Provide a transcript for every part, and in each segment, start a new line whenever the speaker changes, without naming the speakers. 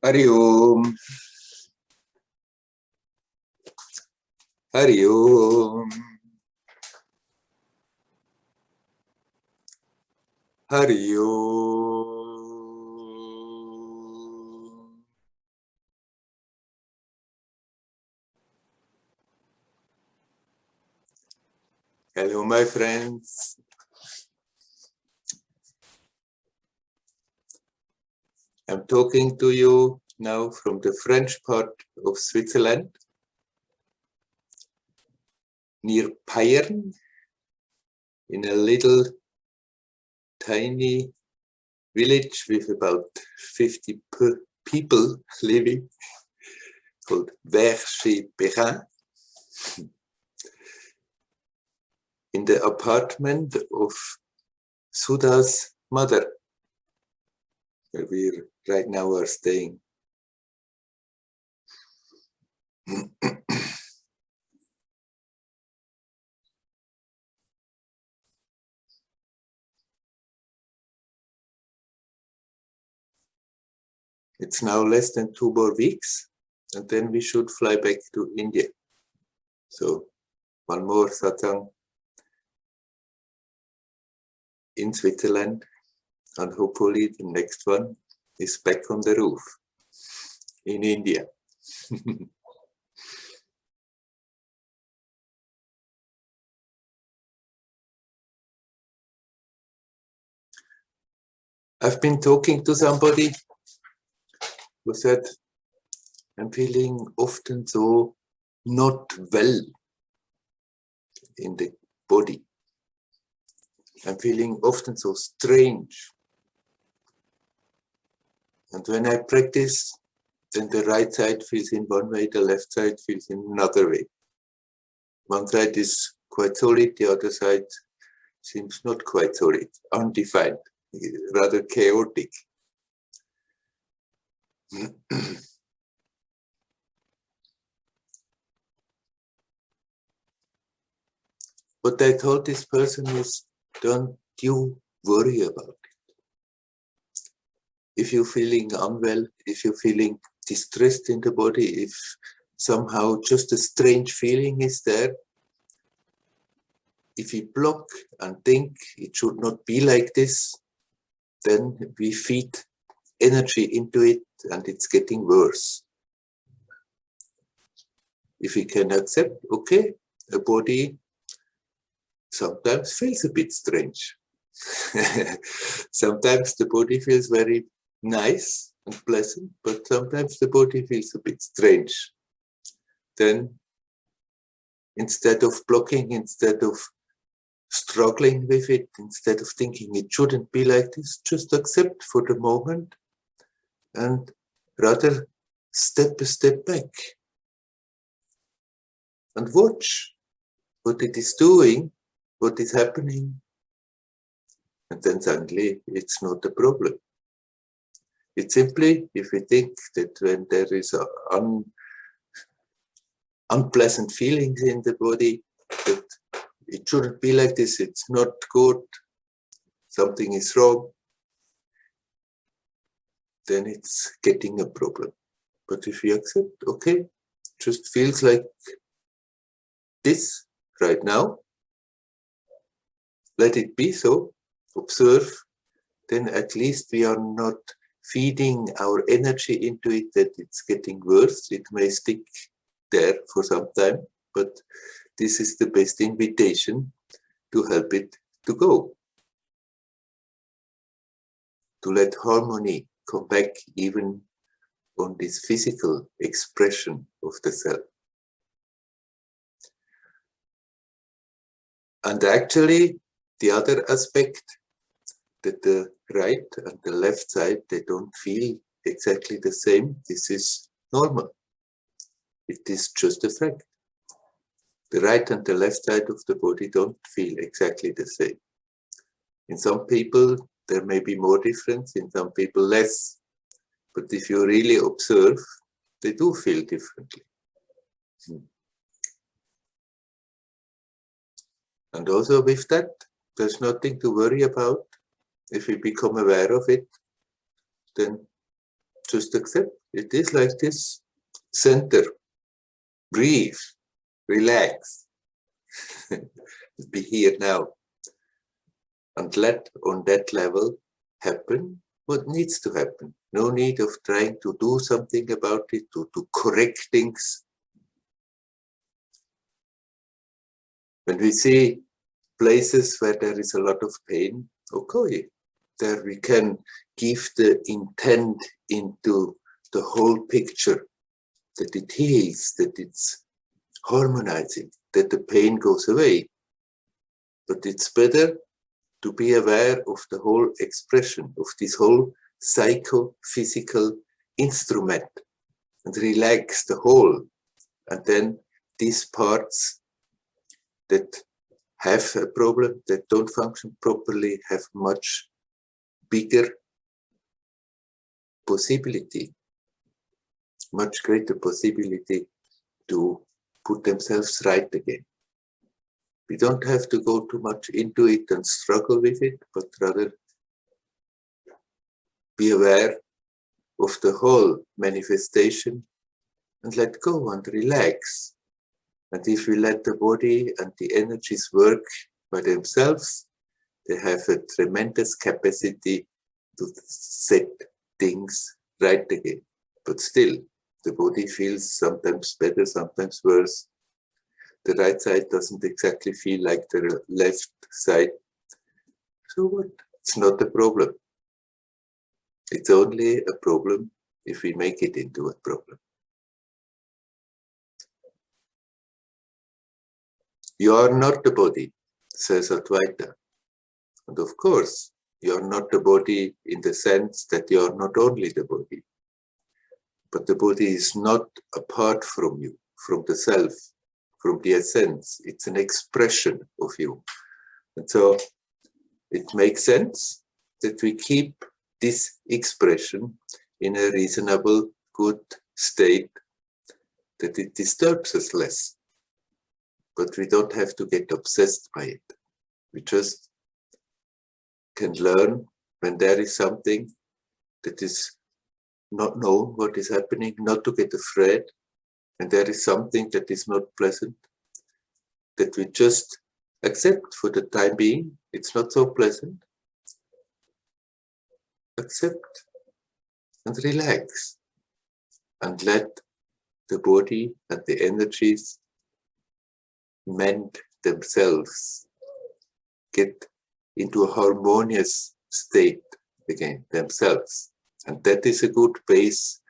Hari Om. Hari Om. Hari Om. Hello, my friends. I'm talking to you now from the French part of Switzerland, near Payern, in a little tiny village with about 50 people living, called Werner, in the apartment of Sudha's mother, where we right now are staying. It's now less than 2 more weeks, and then we should fly back to India. So one more Satsang in Switzerland, and hopefully the next one is back on the roof in India. I've been talking to somebody who said, I'm feeling often so not well in the body. I'm feeling often so strange. And when I practice, then the right side feels in one way, the left side feels in another way. One side is quite solid, the other side seems not quite solid, undefined, rather chaotic. What I told this person is, don't you worry about it. If you're feeling unwell, if you're feeling distressed in the body, if somehow just a strange feeling is there, if we block and think it should not be like this, then we feed energy into it and it's getting worse. If we can accept, okay, a body sometimes feels a bit strange. Sometimes the body feels very nice and pleasant, but sometimes the body feels a bit strange. Then instead of blocking, instead of struggling with it, instead of thinking it shouldn't be like this, just accept for the moment and rather step a step back and watch what it is doing, what is happening, and then suddenly it's not a problem. It's simply, if we think that when there is unpleasant feelings in the body, that it shouldn't be like this, it's not good, something is wrong, then it's getting a problem. But if we accept, okay, just feels like this right now, let it be so, observe, then at least we are not feeding our energy into it that it's getting worse. It may stick there for some time, but this is the best invitation to help it to go. To let harmony come back even on this physical expression of the self. And actually, the other aspect, that the right and the left side, they don't feel exactly the same. This is normal. It is just a fact. The right and the left side of the body don't feel exactly the same. In some people, there may be more difference, in some people less. But if you really observe, they do feel differently. And also with that, there's nothing to worry about. If we become aware of it, then Just accept it is like this. Center, breathe, relax. Be here now. And let on that level happen what needs to happen. No need of trying to do something about it, to correct things. When we see places where there is a lot of pain, okay, there we can give the intent into the whole picture, that it heals, that it's harmonizing, that the pain goes away. But it's better to be aware of the whole expression of this whole psychophysical instrument and relax the whole. And then these parts that have a problem, that don't function properly, have much bigger possibility, much greater possibility to put themselves right again. We don't have to go too much into it and struggle with it, but rather be aware of the whole manifestation and let go and relax. And if we let the body and the energies work by themselves, they have a tremendous capacity to set things right again. But still, the body feels sometimes better, sometimes worse. The right side doesn't exactly feel like the left side. So what? It's not a problem. It's only a problem if we make it into a problem. You are not the body, says Advaita. And of course, you are not the body in the sense that you are not only the body. But the body is not apart from you, from the self, from the essence. It's an expression of you. And so it makes sense that we keep this expression in a reasonable, good state, that it disturbs us less. But we don't have to get obsessed by it. We just can learn when there is something that is not known what is happening, not to get afraid, and there is something that is not pleasant, that we just accept for the time being. It's not so pleasant. Accept and relax and let the body and the energies mend themselves, get into a harmonious state again themselves. And that is a good base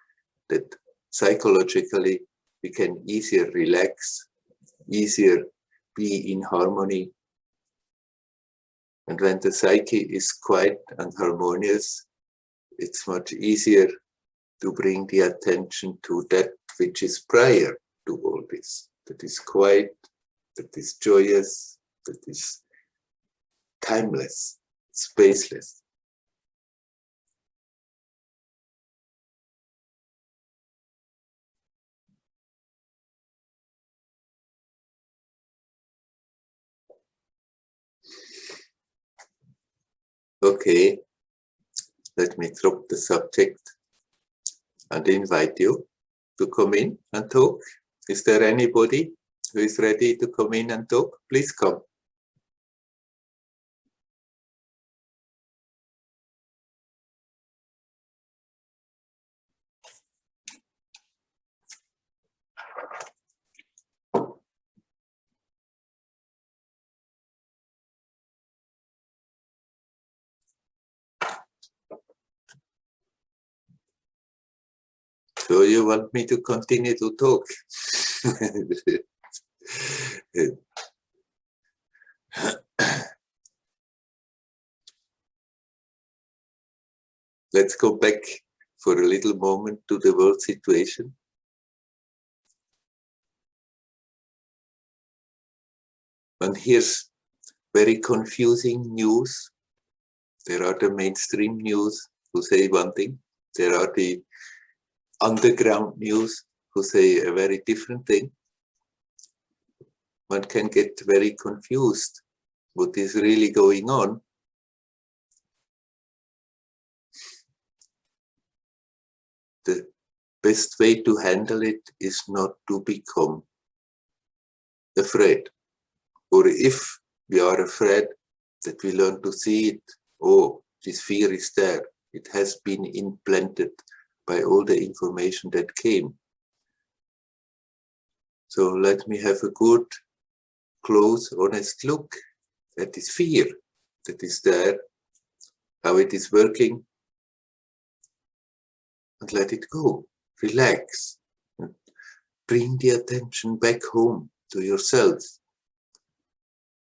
that psychologically we can easier relax, easier be in harmony. And when the psyche is quiet and harmonious, it's much easier to bring the attention to that which is prior to all this, that is quiet, that is joyous, that is timeless, spaceless. Okay, let me drop the subject and invite you to come in and talk. Is there anybody who is ready to come in and talk? Please come. So you want me to continue to talk? Let's go back for a little moment to the world situation. And here's very confusing news. There are the mainstream news who say one thing. There are the underground news who say a very different thing. One can get very confused what is really going on. the best way to handle it is not to become afraid. Or if we are afraid, that we learn to see it. Oh, this fear is there. It has been implanted by all the information that came. So let me have a good, close, honest look at this fear that is there, how it is working, and let it go. Relax. And bring the attention back home to yourself.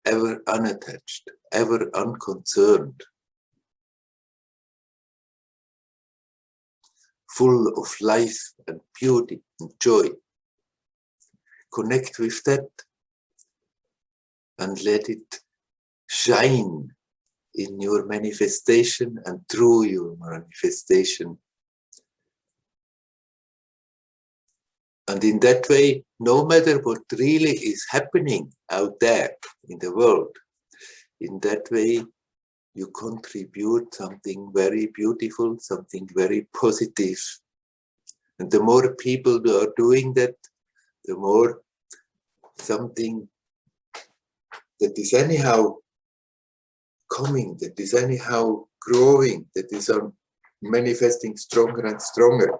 Ever unattached, ever unconcerned. Full of life and beauty and joy. Connect with that and let it shine in your manifestation and through your manifestation. And in that way, no matter what really is happening out there in the world, in that way, you contribute something very beautiful, something very positive. And the more people who are doing that, the more something that is anyhow coming, that is anyhow growing, that is manifesting stronger and stronger,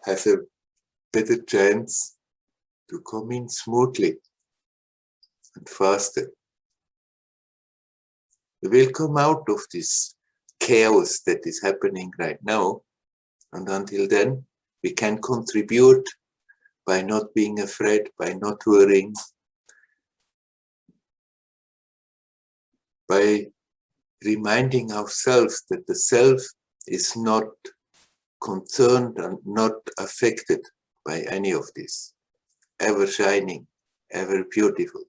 have a better chance to come in smoothly and faster. We will come out of this chaos that is happening right now, and until then, we can contribute by not being afraid, by not worrying, by reminding ourselves that the self is not concerned and not affected by any of this. Ever shining, ever beautiful.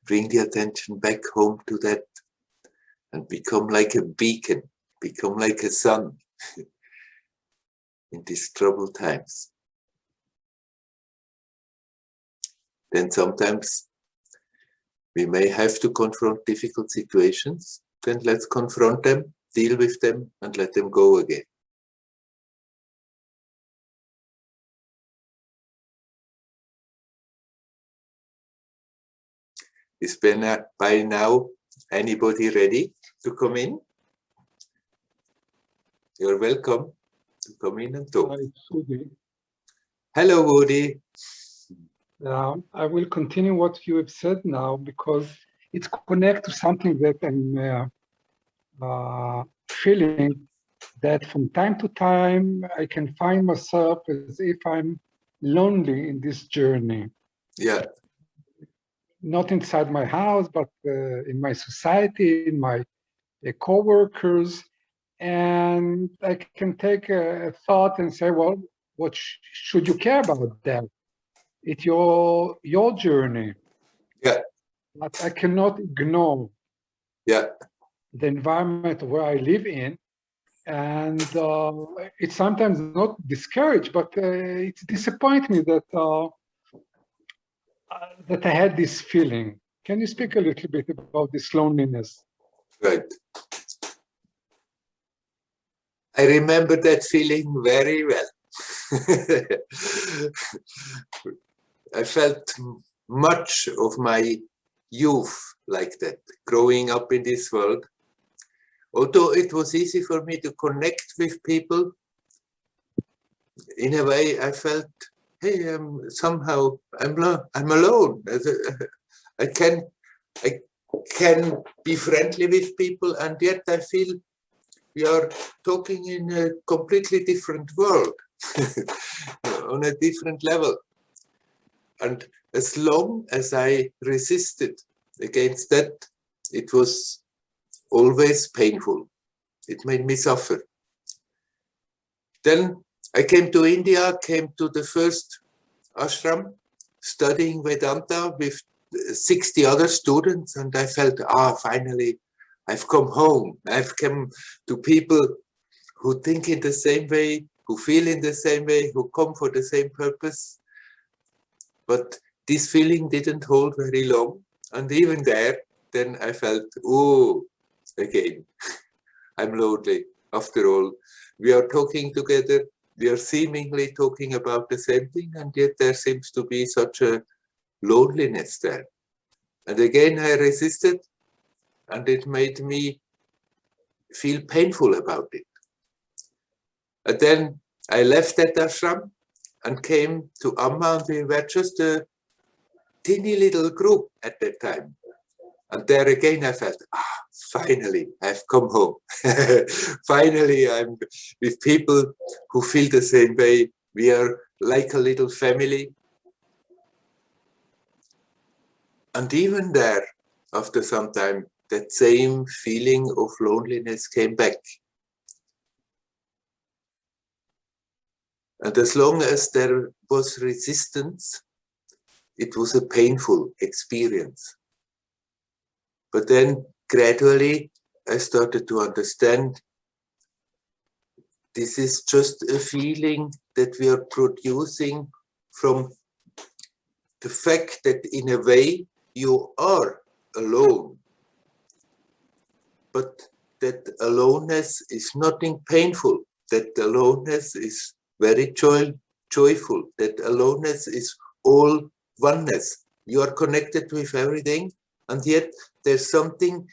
Bring the attention back home to that and become like a beacon, become like a sun in these troubled times. Then sometimes we may have to confront difficult situations. Then let's confront them, deal with them, and let them go again. Is by now anybody ready to come in? You're welcome to come in and talk. Hello, Woody.
I will continue what you have said now because it's connected to something that I'm feeling, that from time to time I can find myself as if I'm lonely in this journey.
Yeah.
Not inside my house, but in my society, in my co-workers. And I can take a thought and say, well, what should you care about that? It's your journey.
Yeah.
But I cannot ignore the environment where I live in. And it's sometimes not discouraged, but it disappoints me that that I had this feeling. Can you speak a little bit about this loneliness?
Right. I remember that feeling very well. I felt much of my youth like that, growing up in this world. Although it was easy for me to connect with people, in a way I felt, hey, somehow I'm alone. I can be friendly with people, and yet I feel we are talking in a completely different world, on a different level. And as long as I resisted against that, it was always painful. It made me suffer. Then I came to India, came to the first ashram, studying Vedanta with 60 other students, and I felt, finally, I've come home. I've come to people who think in the same way, who feel in the same way, who come for the same purpose. But this feeling didn't hold very long. And even there, then I felt, again, I'm lonely. After all, we are talking together, we are seemingly talking about the same thing, and yet there seems to be such a loneliness there. And again, I resisted, and it made me feel painful about it. And then I left that ashram and came to Amma, and we were just a teeny little group at that time. And there again I felt, finally, I've come home. Finally, I'm with people who feel the same way. We are like a little family. And even there, after some time, that same feeling of loneliness came back. And as long as there was resistance, it was a painful experience. But then gradually I started to understand this is just a feeling that we are producing from the fact that in a way you are alone. But that aloneness is nothing painful, that aloneness is very joyful, that aloneness is all oneness. You are connected with everything, and yet there's something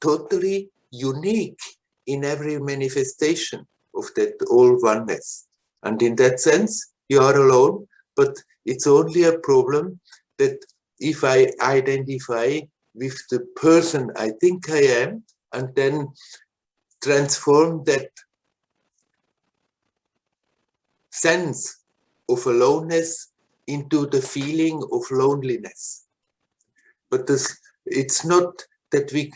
totally unique in every manifestation of that all oneness. And in that sense, you are alone, but it's only a problem that if I identify with the person I think I am, and then transform that sense of aloneness into the feeling of loneliness. But it's not that we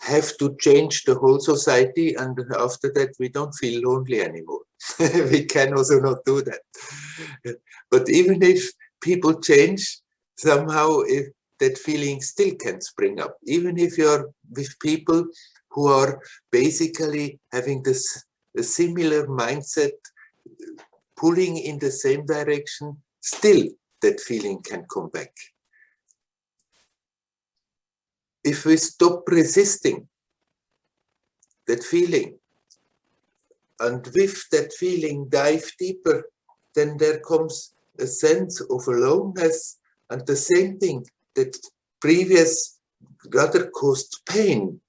have to change the whole society and after that we don't feel lonely anymore. We can also not do that. But even if people change, somehow if that feeling still can spring up. Even if you're with people who are basically having a similar mindset, pulling in the same direction, still that feeling can come back. If we stop resisting that feeling and with that feeling dive deeper, then there comes a sense of aloneness, and the same thing that previous rather caused pain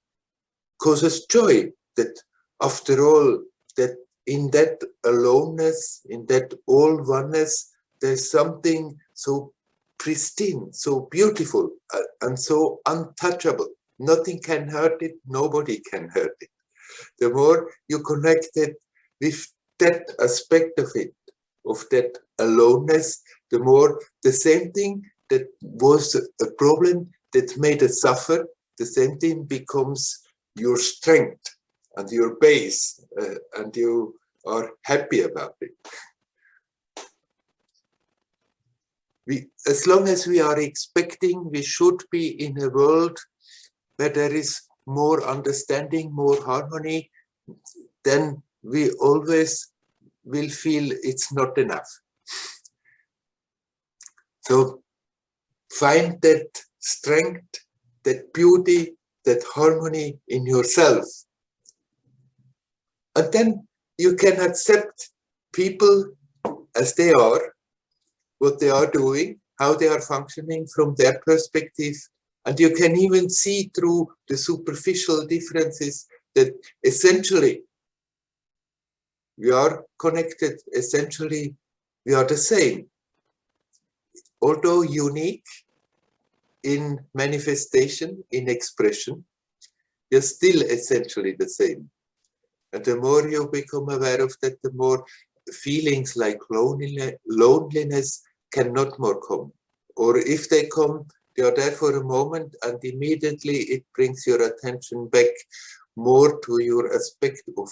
causes joy, that after all, that in that aloneness, in that all oneness, there's something so pristine, so beautiful, and so untouchable. Nothing can hurt it, nobody can hurt it. The more you connect it with that aspect of it, of that aloneness, the more the same thing that was a problem that made us suffer, the same thing becomes your strength and your base, and you are happy about it. As long as we are expecting we should be in a world where there is more understanding, more harmony, then we always will feel it's not enough. So find that strength, that beauty, that harmony in yourself. And then you can accept people as they are, what they are doing, how they are functioning from their perspective. And you can even see through the superficial differences that essentially we are connected, essentially we are the same. Although unique in manifestation, in expression, you're still essentially the same. And the more you become aware of that, the more feelings like loneliness cannot more come. Or if they come, they are there for a moment and immediately it brings your attention back more to your aspect of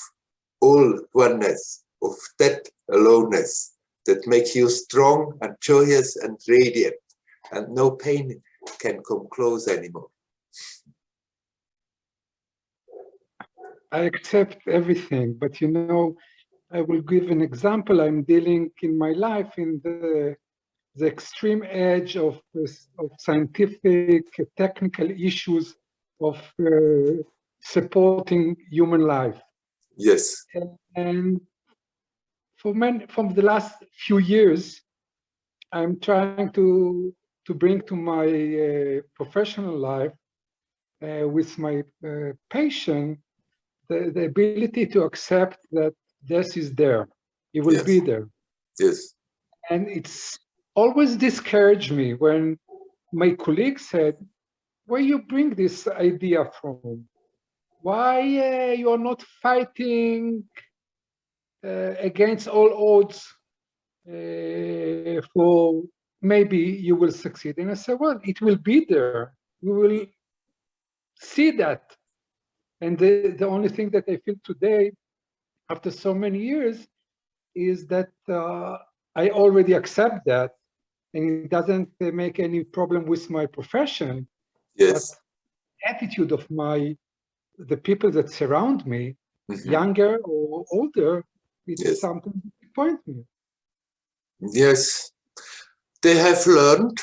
all oneness, of that aloneness that makes you strong and joyous and radiant, and no pain can come close anymore.
I accept everything, but you know, I will give an example. I'm dealing in my life in the extreme edge of scientific, technical issues of supporting human life.
Yes.
And from the last few years, I'm trying to bring to my professional life with my patient the ability to accept that death is there. It will be there.
Yes.
And it's always discouraged me when my colleague said, where you bring this idea from? Why you are not fighting against all odds for maybe you will succeed? And I said, well, it will be there. We will see that. And the only thing that I feel today, after so many years, is that I already accept that, and it doesn't make any problem with my profession.
Yes.
But attitude of the people that surround me, younger or older, it's something that disappoints me.
Yes. They have learned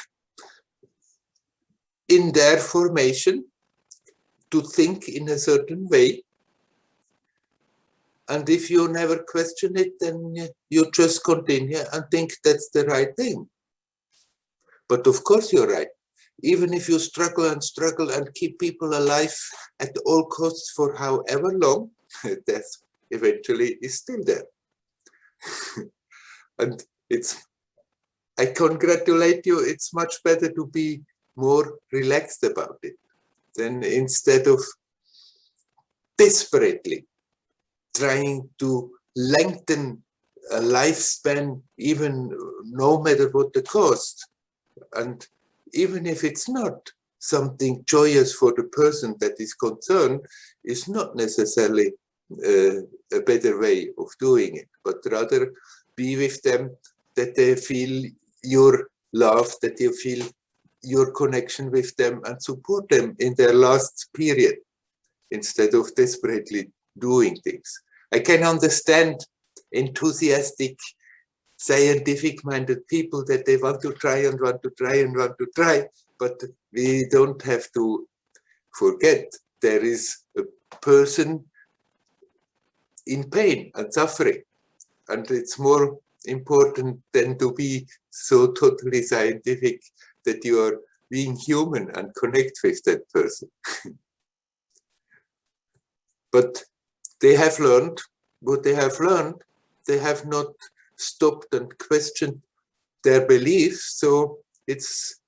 in their formation to think in a certain way. And if you never question it, then you just continue and think that's the right thing. But of course you're right. Even if you struggle and keep people alive at all costs for however long, death eventually is still there. And I congratulate you, it's much better to be more relaxed about it than instead of desperately trying to lengthen a lifespan, even no matter what the cost. And even if it's not something joyous for the person that is concerned, it's not necessarily a better way of doing it, but rather be with them, that they feel your love, that you feel your connection with them, and support them in their last period instead of desperately doing things. I can understand enthusiastic, scientific-minded people that they want to try and want to try and want to try, but we don't have to forget there is a person in pain and suffering, and it's more important than to be so totally scientific that you are being human and connect with that person. But they have learned what they have learned. They have not stopped and questioned their beliefs, so it's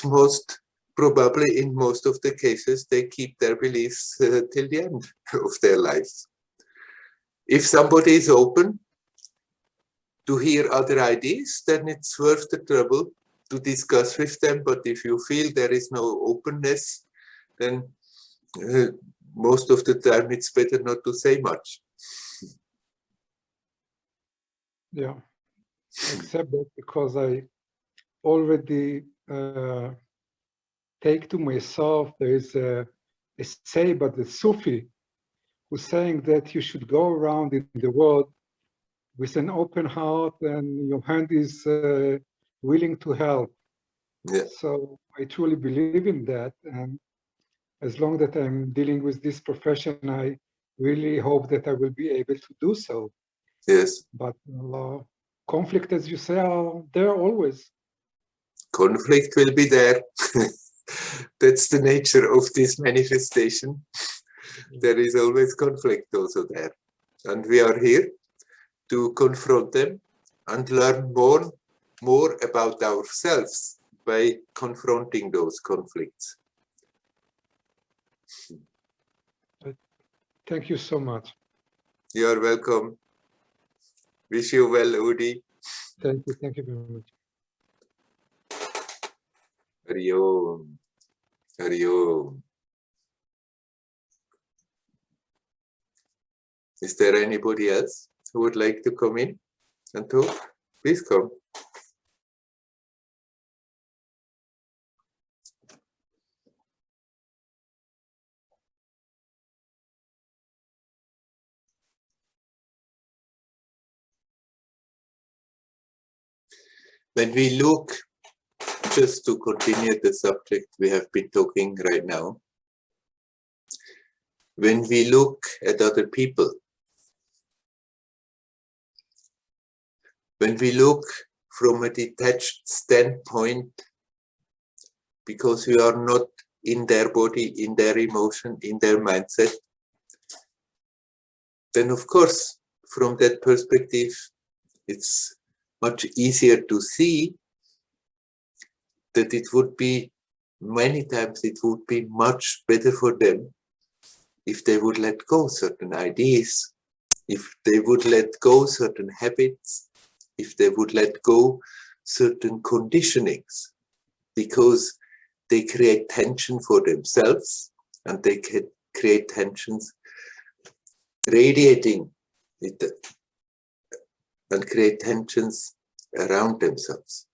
most probably in most of the cases they keep their beliefs till the end of their lives. If somebody is open to hear other ideas, then it's worth the trouble to discuss with them. But if you feel there is no openness, then most of the time it's better not to say much.
Yeah, I accept that because I already take to myself, there is a say by the Sufi who's saying that you should go around in the world with an open heart and your hand is willing to help.
Yeah.
So I truly believe in that. And as long that I'm dealing with this profession, I really hope that I will be able to do so.
Yes.
But conflict, as you say, are there always.
Conflict will be there. That's the nature of this manifestation. There is always conflict also there. And we are here to confront them and learn more about ourselves by confronting those conflicts.
Thank you so much.
You are welcome. Wish you well, Udi.
Thank you very much.
Hari Om. Hari Om. Is there anybody else who would like to come in and talk? Please come. When we look, just to continue the subject we have been talking right now, when we look at other people, when we look from a detached standpoint, because we are not in their body, in their emotion, in their mindset, then of course, from that perspective, it's much easier to see that it would be, many times it would be much better for them if they would let go certain ideas, if they would let go certain habits, if they would let go certain conditionings, because they create tension for themselves and they can create tensions radiating it and create tensions around themselves.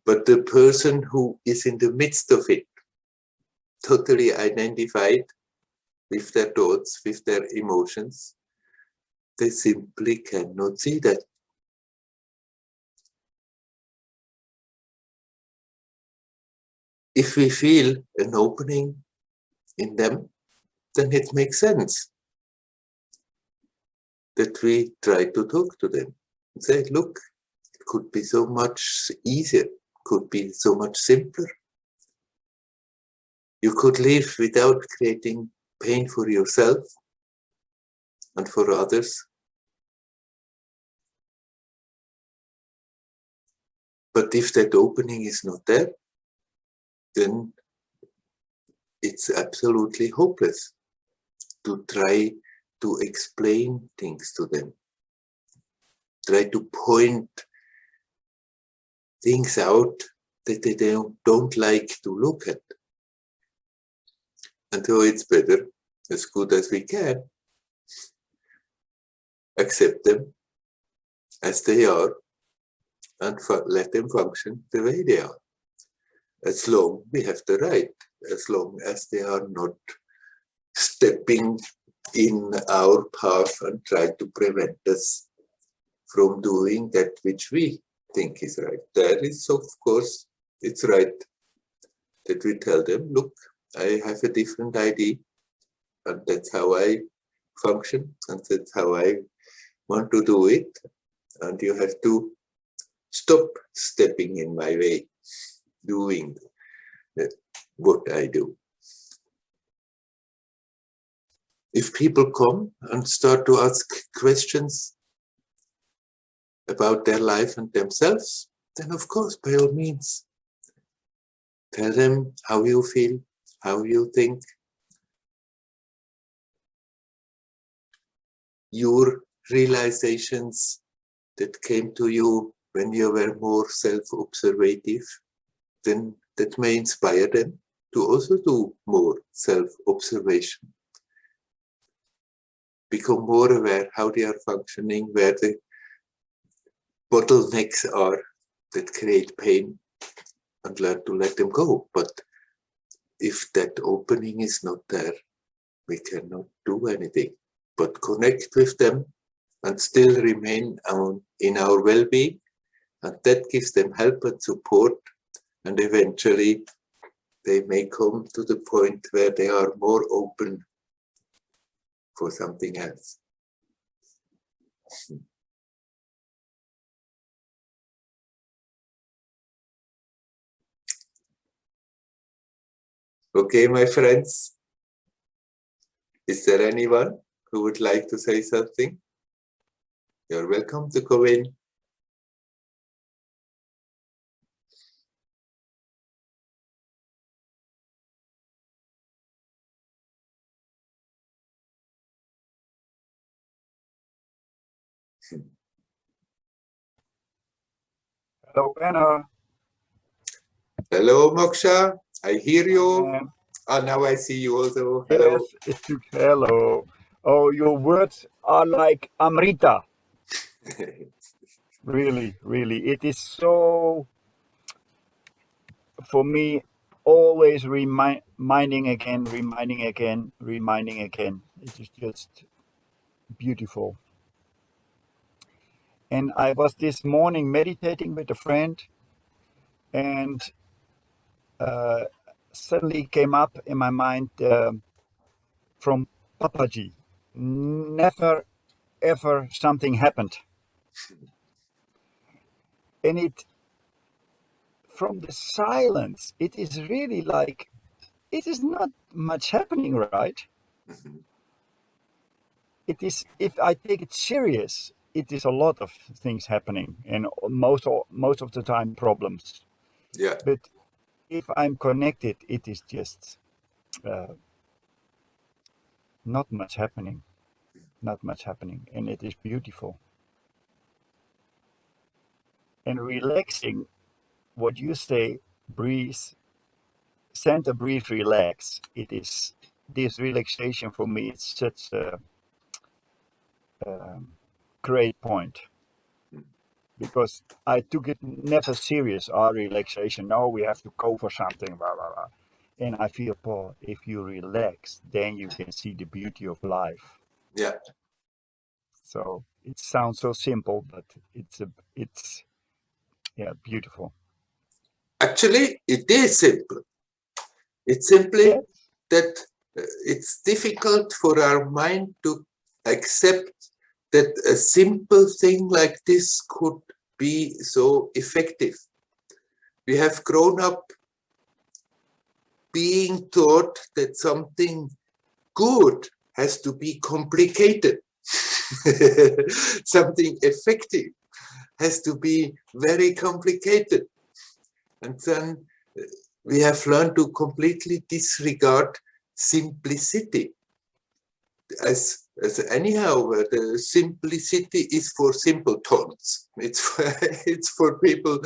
But the person who is in the midst of it, totally identified with their thoughts, with their emotions, they simply cannot see that. If we feel an opening in them, then it makes sense that we try to talk to them and say, look, it could be so much easier, could be so much simpler. You could live without creating pain for yourself and for others. But if that opening is not there, then it's absolutely hopeless to try to explain things to them. Try to point things out that they don't like to look at. And so it's better, as good as we can, accept them as they are and let them function the way they are. As long we have the right, as long as they are not stepping in our path and try to prevent us from doing that which we think is right. That is, of course, it's right that we tell them, look, I have a different idea, and that's how I function, and that's how I want to do it, and you have to stop stepping in my way, doing what I do. If people come and start to ask questions about their life and themselves, then of course, by all means, tell them how you feel, how you think, your realizations that came to you when you were more self-observative, then that may inspire them to also do more self-observation. Become more aware how they are functioning, where the bottlenecks are that create pain, and learn to let them go. But if that opening is not there, we cannot do anything but connect with them and still remain in our well-being, and that gives them help and support, and eventually they may come to the point where they are more open for something else. Okay, my friends, is there anyone who would like to say something? You're welcome to go in.
Hello, Werner.
Hello, Moksha. I hear you.
Um,
Now I see you also. Hello.
Yes, hello. Oh, your words are like Amrita. Really, really. It is so, for me, always reminding again. It is just beautiful. And I was this morning meditating with a friend, and suddenly came up in my mind from Papaji. Never ever something happened. And it, from the silence, it is really like, it is not much happening, right?
Mhm.
It is, if I take it serious, it is a lot of things happening, and most of the time problems.
Yeah,
But if I'm connected, it is just uh, not much happening, not much happening, and it is beautiful and relaxing. What you say, breathe, center, breathe, relax. It is this relaxation for me. It's such a great point, because I took it never serious. Our relaxation. No, we have to go for something. Blah blah blah. And I feel, Paul, if you relax, then you can see the beauty of life.
yeah.
So it sounds so simple, but it's yeah, beautiful.
Actually, it is simple. It's simply
Yes.
that it's difficult for our mind to accept that a simple thing like this could be so effective. We have grown up being taught that something good has to be complicated. Something effective has to be very complicated. And then we have learned to completely disregard simplicity. As anyhow, the simplicity is for simpletons. It's for people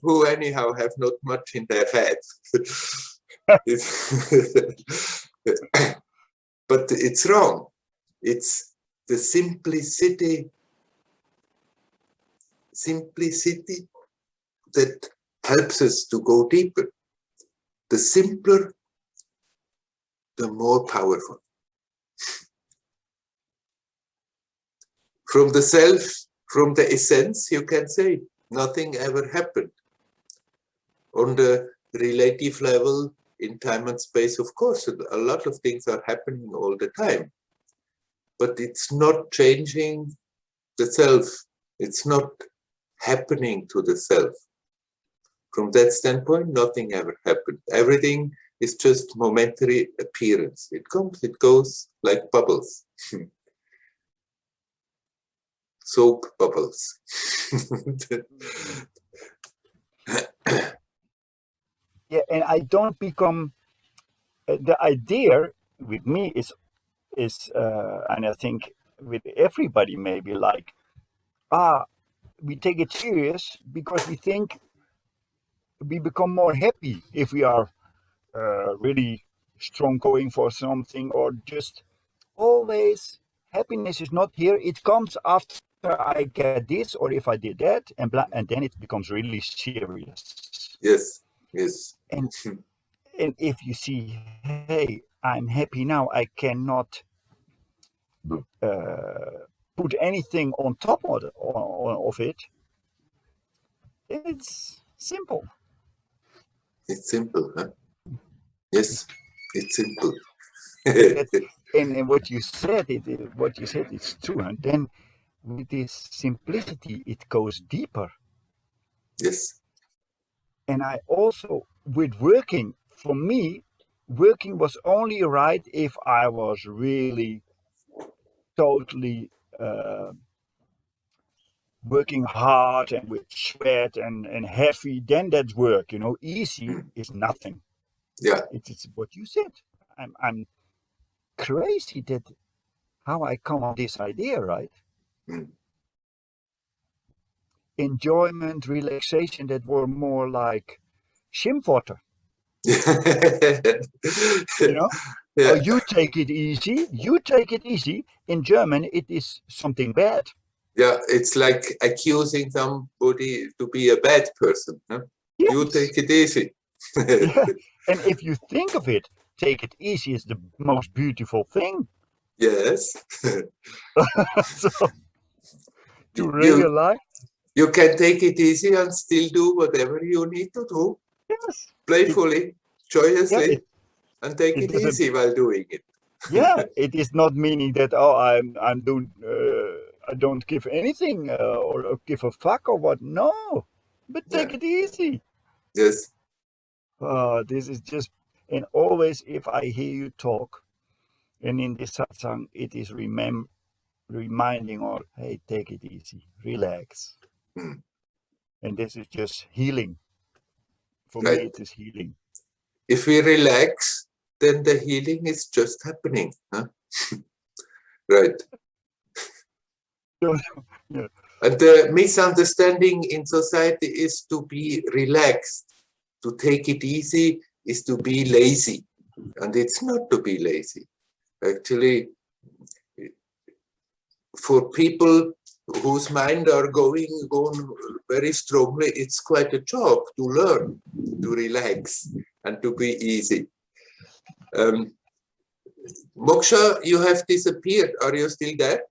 who anyhow have not much in their head. But it's wrong. It's the simplicity that helps us to go deeper. The simpler, the more powerful. From the self, from the essence, you can say, nothing ever happened. On the relative level, in time and space, of course, a lot of things are happening all the time. But it's not changing the self. It's not happening to the self. From that standpoint, nothing ever happened. Everything is just momentary appearance. It comes, it goes like bubbles. Soap bubbles.
Yeah, and I don't become the idea with me is and I think with everybody maybe like, we take it serious because we think we become more happy if we are really strong going for something, or just always happiness is not here. It comes after I get this, or if I did that, and and then it becomes really serious.
Yes, yes.
And if you see, hey, I'm happy now, I cannot put anything on top of it. It's simple.
It's simple, huh? Yes, it's simple.
And what you said, it's true. And then with this simplicity, it goes deeper.
Yes.
And I also, with working, for me, working was only right if I was really totally working hard and with sweat and heavy. Then that's work. Easy is nothing.
Yeah.
It's what you said. I'm crazy that how I come on this idea, right?
Mm.
Enjoyment, relaxation, that were more like schimpfworte.
Yeah.
Oh, you take it easy. You take it easy. In German, it is something bad.
Yeah, it's like accusing somebody to be a bad person. Huh?
Yes.
You take it easy.
Yeah. And if you think of it, take it easy is the most beautiful thing.
Yes.
So to
You,
realize,
you can take it easy and still do whatever you need to do.
yes,
Playfully, joyously, and take
it
it
doesn't.
easy while doing it.
Yeah, it is not meaning that I'm doing I don't give anything or give a fuck or what. No, but take
Yeah.
it easy.
Yes.
This is just, and always if I hear you talk, and in this satsang, it is reminding or hey, take it easy, relax,
Mm.
and this is just healing. For me,
Right.
it is healing.
If we relax, then the healing is just happening. Huh? Right.
Yeah.
And the misunderstanding in society is to be relaxed. To take it easy is to be lazy. And it's not to be lazy. Actually, for people whose mind are going very strongly, it's quite a job to learn to relax and to be easy. Moksha, you have disappeared. Are you still there?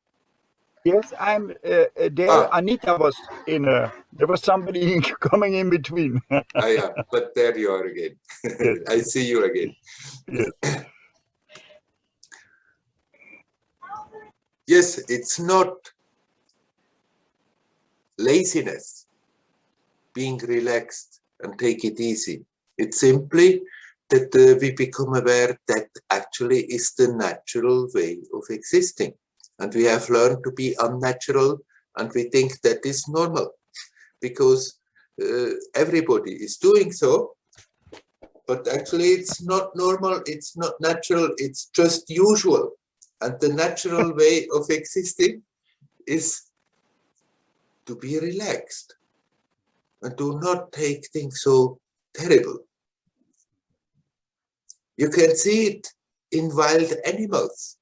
Yes, I'm there. Anita was in there was somebody coming in between.
Yeah, but there you are again.
Yes.
I see you again.
Yes.
Yes, it's not laziness, being relaxed and take it easy. It's simply that we become aware that actually is the natural way of existing. And we have learned to be unnatural, and we think that is normal because everybody is doing so. But actually it's not normal, it's not natural, it's just usual. And the natural way of existing is to be relaxed and do not take things so terrible. You can see it in wild animals.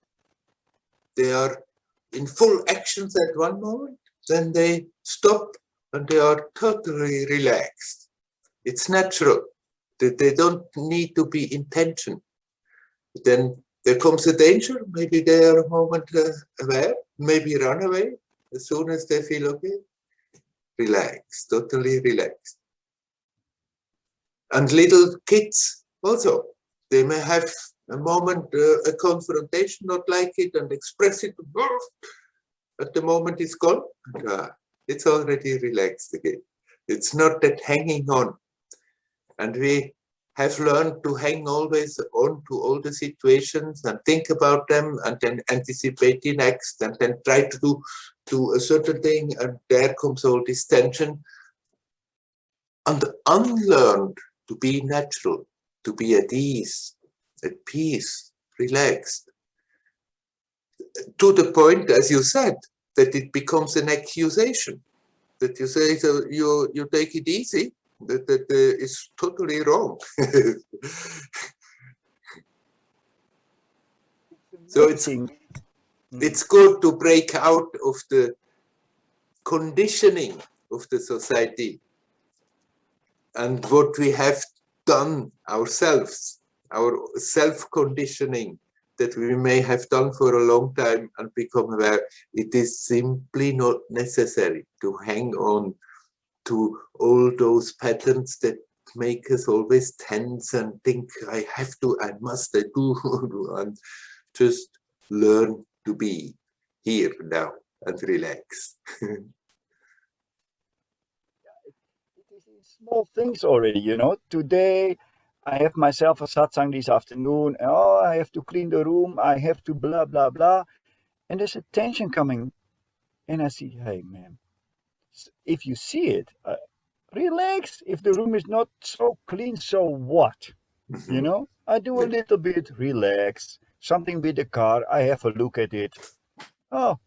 They are in full actions at one moment, then they stop and they are totally relaxed. It's natural. They don't need to be in tension. Then there comes a danger, maybe they are a moment aware, maybe run away as soon as they feel okay. Relax, totally relaxed. And little kids also, they may have a moment, a confrontation, not like it, and express it. At the moment it's gone, it's already relaxed again. It's not that hanging on. And we have learned to hang always on to all the situations and think about them and then anticipate the next and then try to do a certain thing, and there comes all this tension. And unlearned to be natural, to be at ease, at peace, relaxed. To the point, as you said, that it becomes an accusation. That you say, so you take it easy, that is totally wrong. So it's good to break out of the conditioning of the society and what we have done ourselves, our self-conditioning that we may have done for a long time, and become aware it is simply not necessary to hang on to all those patterns that make us always tense and think, I have to, I must, I do, and just learn to be here now and relax.
Small things already, Today, I have myself a satsang this afternoon. Oh, I have to clean the room. I have to blah, blah, blah. And there's a tension coming. And I see, hey, man, if you see it, relax. If the room is not so clean, so what? I do a little bit, relax. Something with the car, I have a look at it. Oh,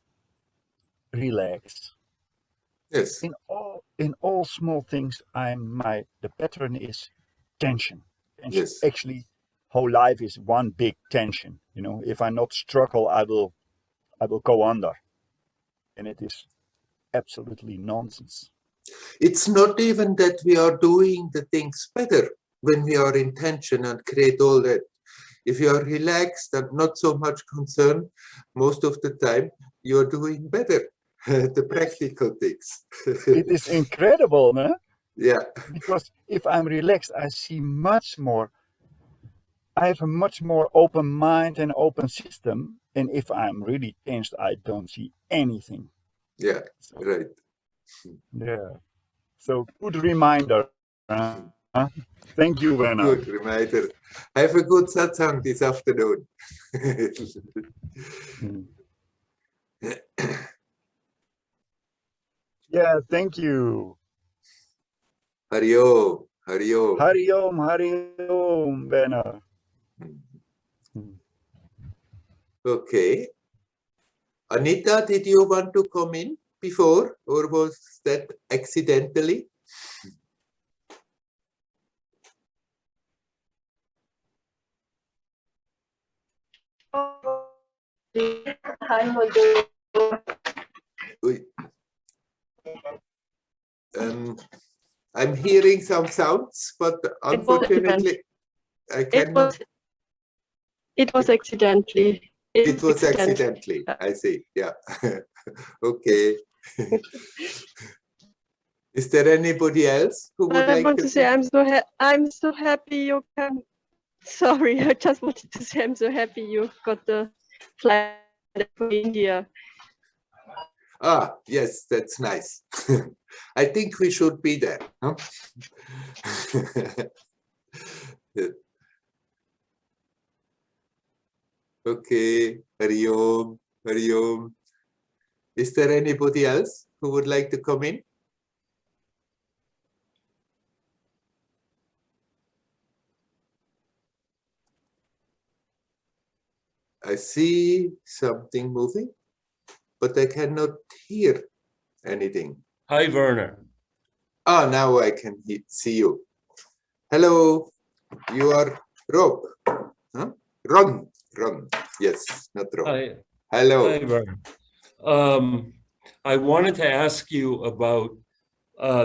relax.
Yes.
In all small things, the pattern is tension.
Yes.
Actually, whole life is one big tension. If I not struggle, I will go under, and it is absolutely nonsense.
It's not even that we are doing the things better when we are in tension and create all that. If you are relaxed and not so much concerned, most of the time you're doing better. The practical things.
It is incredible, no?
Yeah.
Because if I'm relaxed, I see much more I have a much more open mind and open system. And if I'm really tensed, I don't see anything.
Yeah,
So,
right.
yeah. So good reminder. Thank you, Werner.
Good reminder. Have a good satsang this afternoon.
Yeah, thank you.
Hari Om, Hari Om.
Hari Om, Werner.
Okay. Anita, did you want to come in before, or was that accidentally? I'm hearing some sounds, but unfortunately, I cannot.
It was accidentally.
It was accidentally. I see. Yeah. Okay. Is there anybody else who would
I
like
want
to
to say
say?
I'm so happy you can. Sorry, I just wanted to say I'm so happy you got the flight for India.
Ah, yes, that's nice. I think we should be there. Huh? Okay, Hari Om, Hari Om. Is there anybody else who would like to come in? I see something moving, but I cannot hear anything.
Hi, Werner.
Ah, now I can see you. Hello, you are Rob. Huh? Ron. Yes, not Rob.
Hi.
Hello.
Hi, Werner. I wanted to ask you about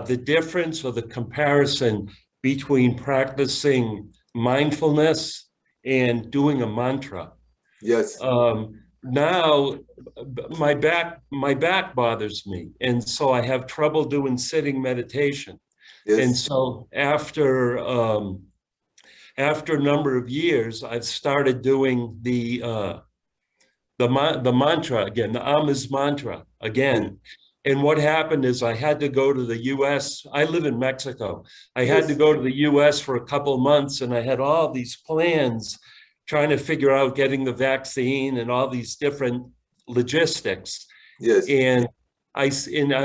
the difference or the comparison between practicing mindfulness and doing a mantra.
Yes.
Now, my back bothers me, and so I have trouble doing sitting meditation.
Yes.
And so after a number of years, I've started doing the mantra again, the Am's mantra again. And what happened is I had to go to the US. I live in Mexico. I had to go to the US for a couple of months, and I had all these plans trying to figure out getting the vaccine and all these different logistics.
Yes.
And I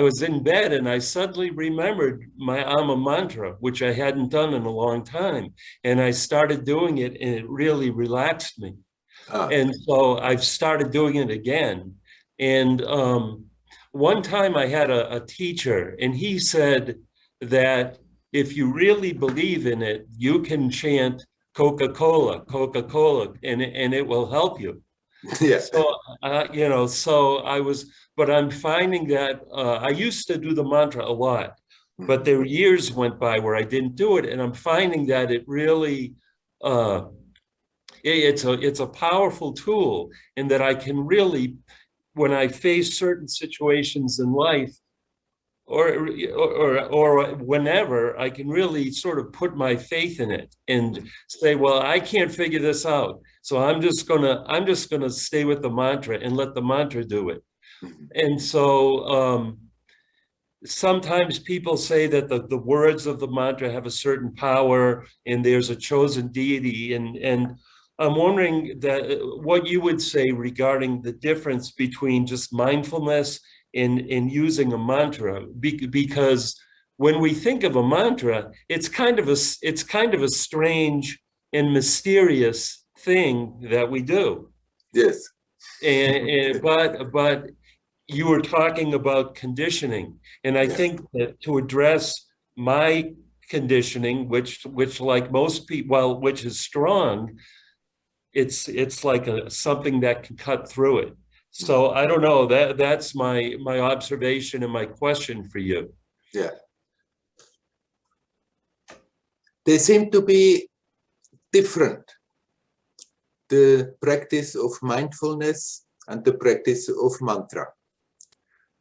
was in bed, and I suddenly remembered my Ama mantra, which I hadn't done in a long time. And I started doing it, and it really relaxed me. And so I've started doing it again. And one time I had a teacher, and he said that if you really believe in it, you can chant Coca-Cola, and it will help you.
Yeah.
So, so I was, but I'm finding that I used to do the mantra a lot, but there were years went by where I didn't do it. And I'm finding that it really, it's a powerful tool, in that I can really, when I face certain situations in life, or whenever, I can really sort of put my faith in it and say, well, I can't figure this out, so I'm just gonna stay with the mantra and let the mantra do it. And so sometimes people say that the words of the mantra have a certain power, and there's a chosen deity, and I'm wondering that what you would say regarding the difference between just mindfulness in using a mantra, because when we think of a mantra, it's kind of a strange and mysterious thing that we do.
Yes.
But you were talking about conditioning, and I think that to address my conditioning, which like most people, well, which is strong, it's like something that can cut through it. So I don't know, that's my observation and my question for you.
Yeah. They seem to be different. The practice of mindfulness and the practice of mantra.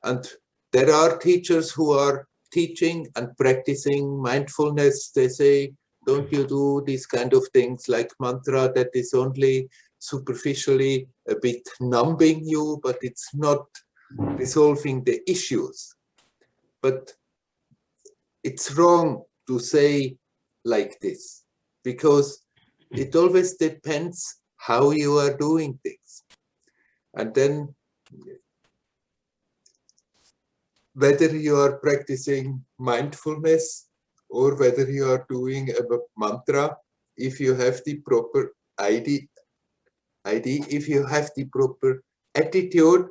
And there are teachers who are teaching and practicing mindfulness. They say don't you do these kind of things like mantra that is only superficially a bit numbing you, but it's not resolving the issues. But it's wrong to say like this, because it always depends how you are doing things. And then whether you are practicing mindfulness or whether you are doing a mantra, if you have the proper if you have the proper attitude,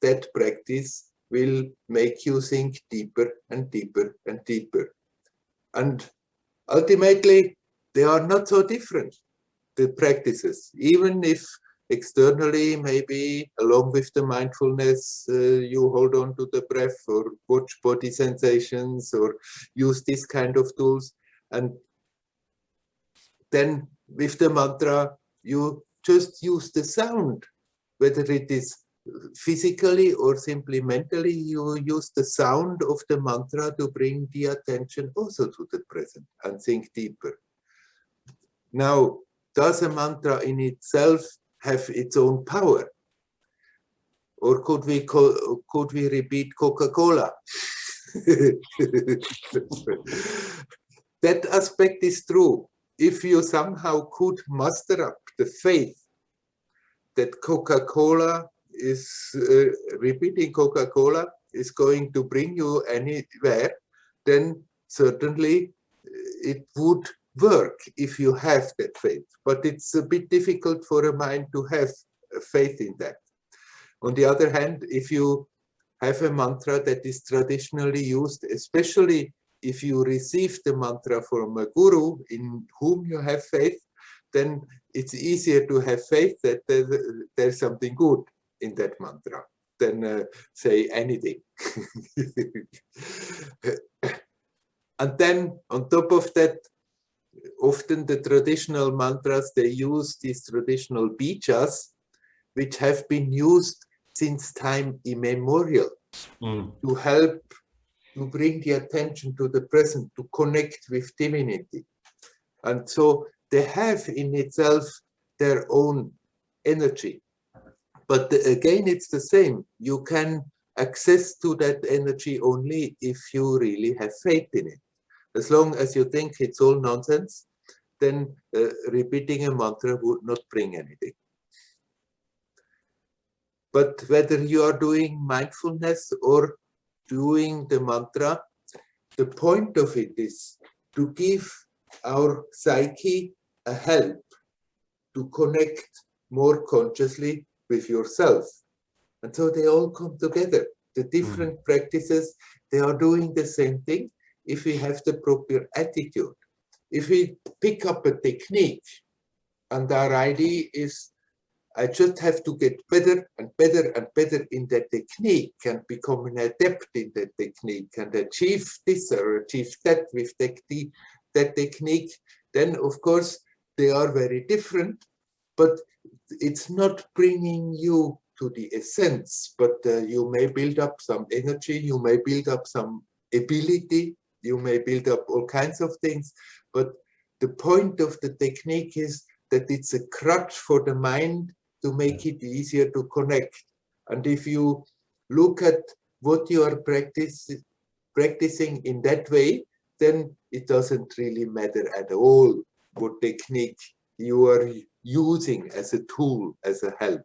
that practice will make you think deeper and deeper and deeper. And ultimately, they are not so different, the practices, even if externally, maybe along with the mindfulness, you hold on to the breath or watch body sensations or use this kind of tools. And then with the mantra, you just use the sound, whether it is physically or simply mentally, you use the sound of the mantra to bring the attention also to the present and think deeper. Now, does a mantra in itself have its own power? Or could we repeat Coca-Cola? That aspect is true. If you somehow could muster up the faith that Coca-Cola is, repeating Coca-Cola is going to bring you anywhere, then certainly it would work if you have that faith. But it's a bit difficult for a mind to have faith in that. On the other hand, if you have a mantra that is traditionally used, especially if you receive the mantra from a guru in whom you have faith, then it's easier to have faith that there's something good in that mantra than say anything. And then on top of that, often the traditional mantras, they use these traditional bijas, which have been used since time immemorial to help to bring the attention to the present, to connect with divinity. And so they have in itself their own energy. But again, it's the same. You can access to that energy only if you really have faith in it. As long as you think it's all nonsense, then repeating a mantra would not bring anything. But whether you are doing mindfulness or doing the mantra, the point of it is to give our psyche a help to connect more consciously with yourself. And so they all come together. The different practices, they are doing the same thing if we have the proper attitude. If we pick up a technique and our idea is, I just have to get better and better and better in that technique and become an adept in that technique and achieve this or achieve that with that technique, then of course they are very different, but it's not bringing you to the essence, but you may build up some energy, you may build up some ability, you may build up all kinds of things, but the point of the technique is that it's a crutch for the mind to make it easier to connect. And if you look at what you are practicing in that way, then it doesn't really matter at all what technique you are using as a tool, as a help.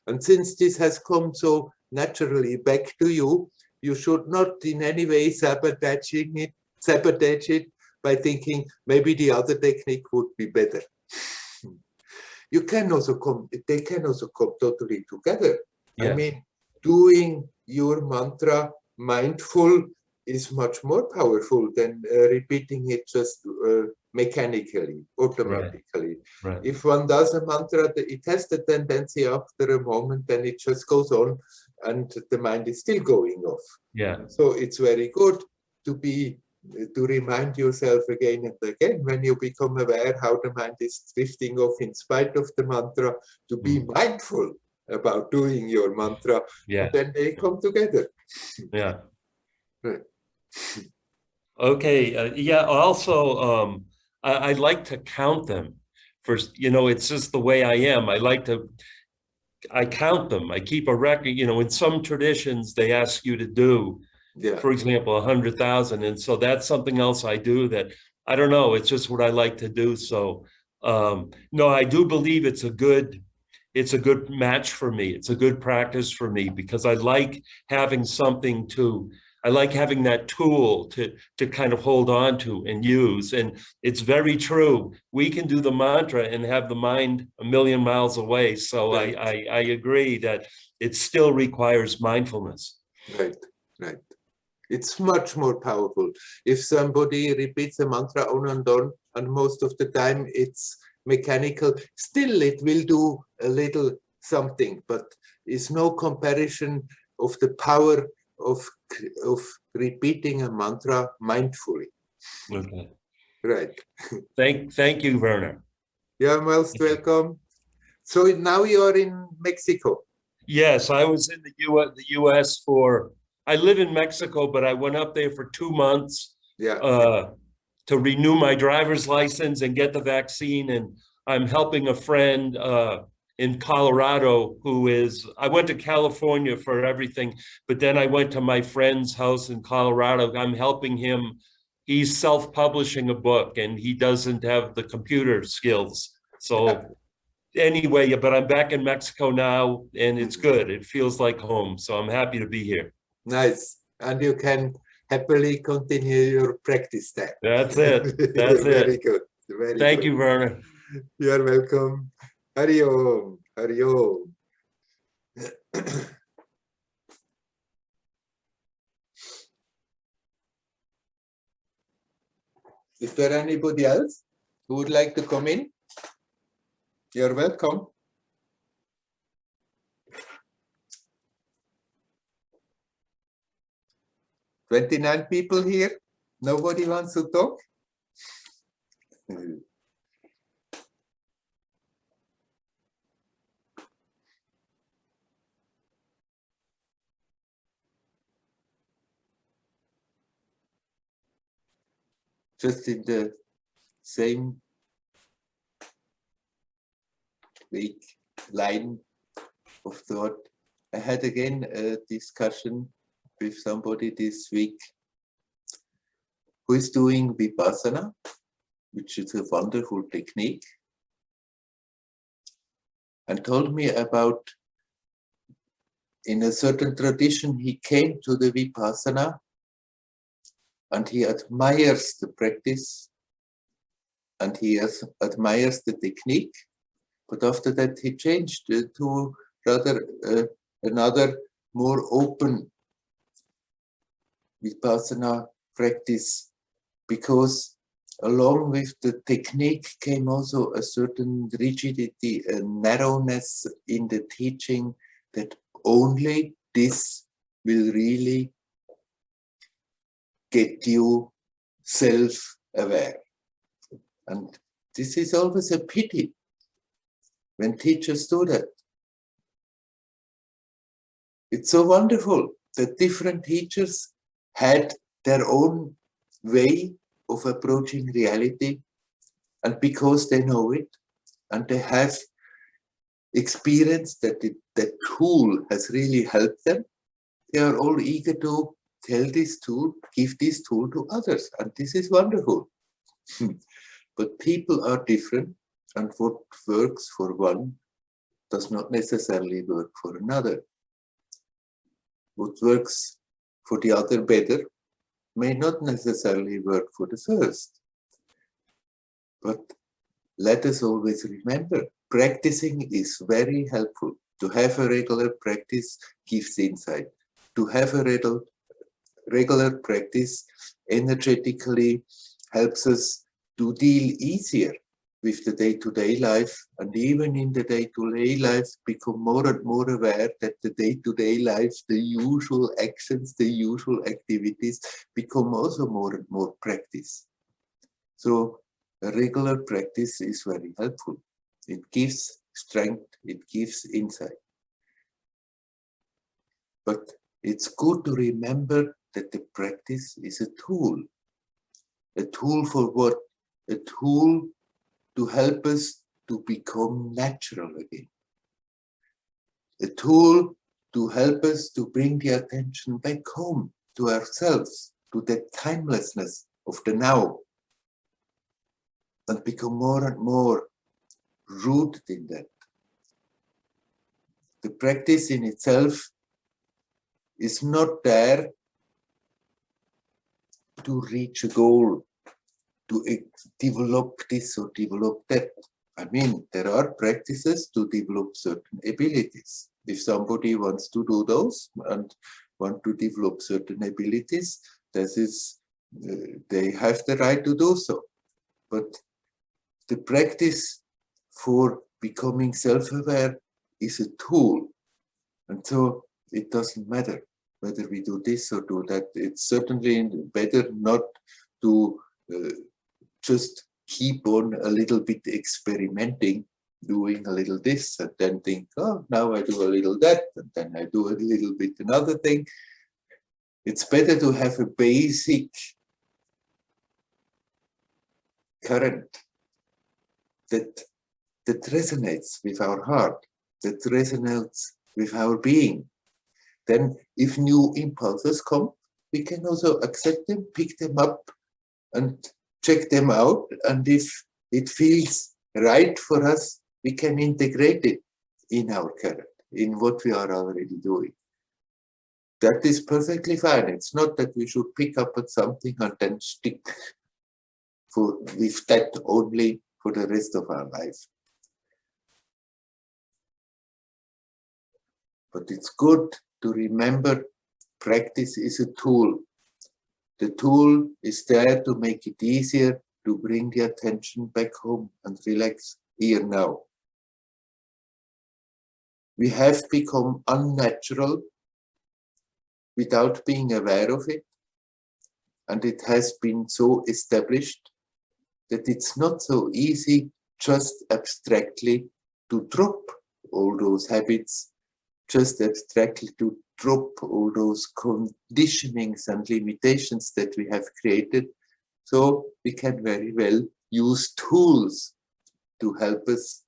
And since this has come so naturally back to you, you should not in any way sabotage it by thinking maybe the other technique would be better. You can also they can also come totally together. Yes. I mean, doing your mantra mindful is much more powerful than repeating it just mechanically, automatically. Right. If one does a mantra, it has the tendency after a moment, then it just goes on and the mind is still going off. Yeah. So it's very good to remind yourself again and again when you become aware how the mind is drifting off in spite of the mantra, to be mindful about doing your mantra. Yeah. And then they come together. Yeah. Right.
Okay. Yeah. Also, I like to count them. First, you know, it's just the way I am. I count them. I keep a record. You know, in some traditions, they ask you to do, for example, 100,000. And so that's something else I do that, I don't know, it's just what I like to do. So, no, I do believe it's a good match for me. It's a good practice for me because I like having something I like having that tool to kind of hold on to and use. And it's very true. We can do the mantra and have the mind a million miles away. So
Right.
I agree that it still requires mindfulness.
Right, right. It's much more powerful. If somebody repeats a mantra on and on, and most of the time it's mechanical, still it will do a little something, but it's no comparison of the power of repeating a mantra mindfully.
Okay.
Right.
Thank you, Werner.
You're most welcome. So now you are in Mexico.
Yes, I was in the US I live in Mexico, but I went up there for 2 months to renew my driver's license and get the vaccine. And I'm helping a friend in Colorado I went to California for everything, but then I went to my friend's house in Colorado. I'm helping him. He's self-publishing a book and he doesn't have the computer skills. So anyway, but I'm back in Mexico now and it's good. It feels like home. So I'm happy to be here.
Nice. And you can happily continue your practice there.
That's it. That's
Very
it.
good. Very
Thank
good.
you, Werner.
You're welcome. Hari Om. Hari Om. Is there anybody else who would like to come in? You're welcome. "29 people here. Nobody wants to talk? Just in the same week line of thought, I had again a discussion with somebody this week who is doing Vipassana, which is a wonderful technique, and told me about, in a certain tradition, he came to the Vipassana and he admires the practice and he admires the technique, but after that he changed to rather another more open Vipassana practice, because along with the technique came also a certain rigidity and narrowness in the teaching, that only this will really get you self-aware. And this is always a pity when teachers do that. It's so wonderful that different teachers had their own way of approaching reality, and because they know it and they have experienced that that tool has really helped them, they are all eager to tell this tool, give this tool to others, and this is wonderful. But people are different, and what works for one does not necessarily work for another. What works for the other better may not necessarily work for the first. But let us always remember, practicing is very helpful. To have a regular practice gives insight. To have a regular practice energetically helps us to deal easier with the day-to-day life, and even in the day-to-day life become more and more aware that the day-to-day life, the usual actions, the usual activities become also more and more practice. So a regular practice is very helpful. It gives strength, it gives insight. But it's good to remember that the practice is a tool for what? a tool to help us to become natural again. A tool to help us to bring the attention back home to ourselves, to the timelessness of the now, and become more and more rooted in that. The practice in itself is not there to reach a goal, to develop this or develop that. I mean, there are practices to develop certain abilities. If somebody wants to do those and want to develop certain abilities, this is, they have the right to do so. But the practice for becoming self-aware is a tool. And so it doesn't matter whether we do this or do that. It's certainly better not to just keep on a little bit experimenting, doing a little this and then think, oh, now I do a little that, and then I do a little bit another thing. It's better to have a basic current that resonates with our heart, that resonates with our being. Then if new impulses come, we can also accept them, pick them up and check them out. And if it feels right for us, we can integrate it in our current, in what we are already doing. That is perfectly fine. It's not that we should pick up on something and then stick with that only for the rest of our life. But it's good to remember practice is a tool. The tool is there to make it easier to bring the attention back home and relax here now. We have become unnatural without being aware of it, and it has been so established that it's not so easy just abstractly to drop all those habits, just abstractly to drop all those conditionings and limitations that we have created. So we can very well use tools to help us